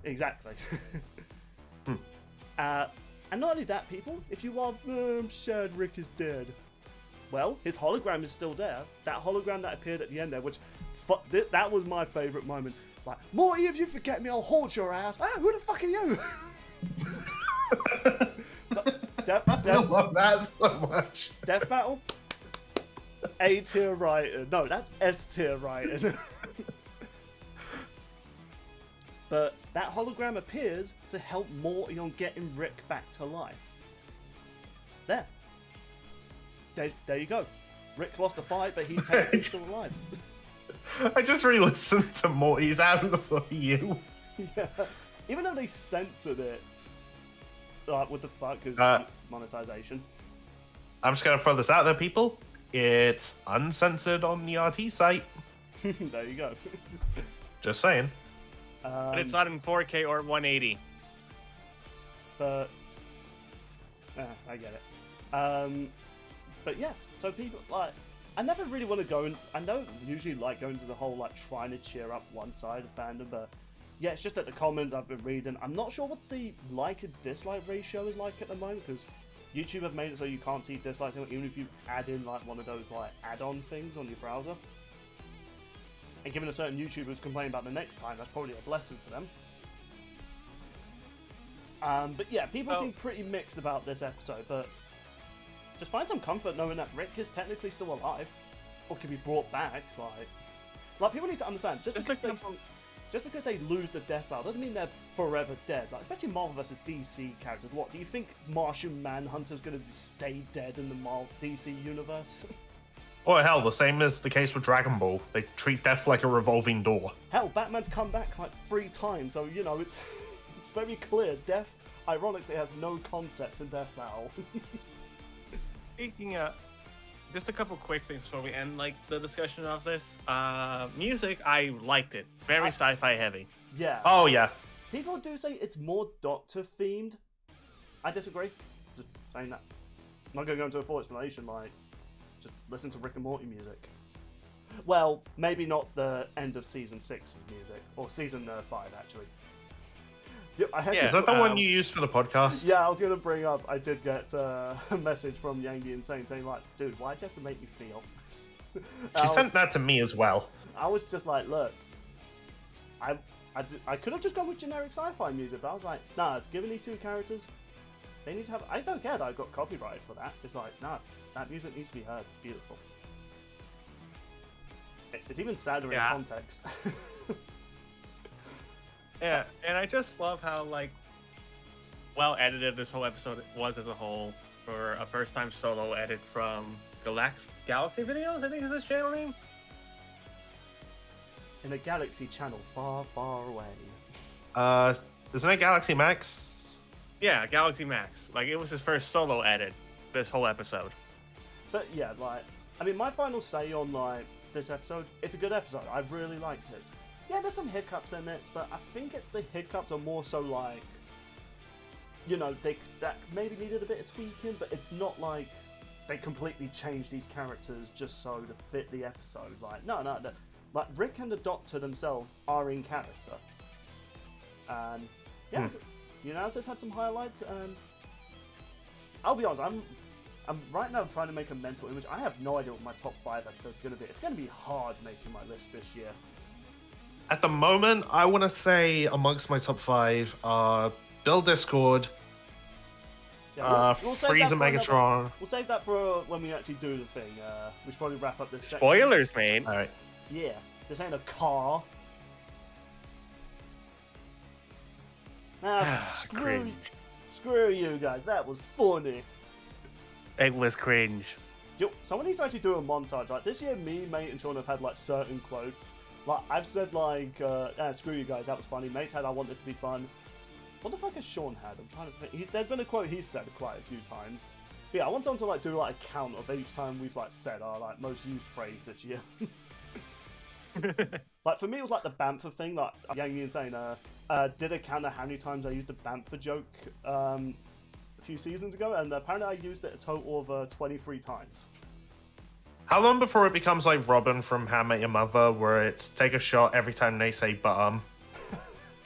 Exactly. And not only that, people, if you are I'm sad Rick is dead. Well, his hologram is still there. That hologram that appeared at the end there, which that was my favourite moment. Like, Morty, if you forget me, I'll haunt your ass. Ah, who the fuck are you?
I love that so much.
Death Battle? A tier writing. No, that's S tier writing. But that hologram appears to help Morty on getting Rick back to life. There you go. Rick lost the fight, but he's technically still alive.
I just re-listened to Morty's How the Fuck Are You?
Yeah. Even though they censored it. Like, what the fuck is monetization?
I'm just going to throw this out there, people. It's uncensored on the RT site.
There you go.
Just saying.
But it's not in 4K or 180.
But I get it. But yeah, so people like I never really want to go into. I don't usually like going to the whole like trying to cheer up one side of fandom, but yeah, it's just that the comments I've been reading. I'm not sure what the like and dislike ratio is like at the moment because YouTube have made it so you can't see dislikes even if you add in like one of those like add-on things on your browser. And given a certain YouTubers complain about the next time, that's probably a blessing for them. But yeah, people seem pretty mixed about this episode, but just find some comfort knowing that Rick is technically still alive, or can be brought back. Like people need to understand, just because they lose the death battle doesn't mean they're forever dead. Like especially Marvel vs DC characters. What do you think Martian Manhunter's going to stay dead in the Marvel DC universe?
Oh hell, the same is the case with Dragon Ball. They treat death like a revolving door.
Hell, Batman's come back like 3 times, so you know it's very clear. Death, ironically, has no concept in Death Battle.
Speaking of, just a couple quick things before we end like the discussion of this. Music, I liked it. Very sci-fi heavy.
Yeah.
Oh yeah.
People do say it's more Doctor themed. I disagree. Just saying that. I'm not going to go into a full explanation. Like, just listen to Rick and Morty music. Well, maybe not the end of season 6's music, or season 5 actually.
Is that the one you used for the podcast?
Yeah, I was going to bring up, I did get a message from Yangi Insane saying like, dude, why'd you have to make me feel?
She sent that to me as well.
I was just like, look, I could have just gone with generic sci-fi music, but I was like, nah, given these 2 characters, they need to have, I don't care that I got copyrighted for that. It's like, nah, that music needs to be heard. It's beautiful. It's even sadder in context.
Yeah, and I just love how like well edited this whole episode was as a whole for a first time solo edit from Galaxy Videos, I think is his channel name.
In a galaxy channel far, far away.
Isn't it Galaxy Max?
Yeah, Galaxy Max. Like it was his first solo edit this whole episode.
But yeah, like I mean my final say on like this episode, it's a good episode. I really liked it. Yeah, there's some hiccups in it, but I think the hiccups are more so like, you know, that maybe needed a bit of tweaking, but it's not like they completely changed these characters just so to fit the episode. Like, no, like Rick and the Doctor themselves are in character, and yeah, the analysis had some highlights. And I'll be honest, I'm right now trying to make a mental image. I have no idea what my top 5 episodes are going to be. It's going to be hard making my list this year.
At the moment, I want to say amongst my top 5 are Bill Discord, Frieza Megatron.
We'll save that for when we actually do the thing. We should probably wrap up this section.
Spoilers, man.
All right.
Yeah, this ain't a car. Screw you guys. That was funny.
It was cringe.
Yo, someone needs to actually do a montage. Like this year, me, mate, and Sean have had like certain quotes. Like, I've said, like, screw you guys, that was funny. Mate's had, I want this to be fun. What the fuck has Sean had? I'm trying to think. There's been a quote he's said quite a few times. But yeah, I want someone to, like, do, like, a count of each time we've, like, said our, like, most used phrase this year. Like, for me, it was, like, the Bamfer thing. Like, Yangi Insane did a count of how many times I used the Bamfer joke a few seasons ago, and apparently I used it a total of 23 times.
How long before it becomes like Robin from How I Met Your Mother, where it's take a shot every time they say bum?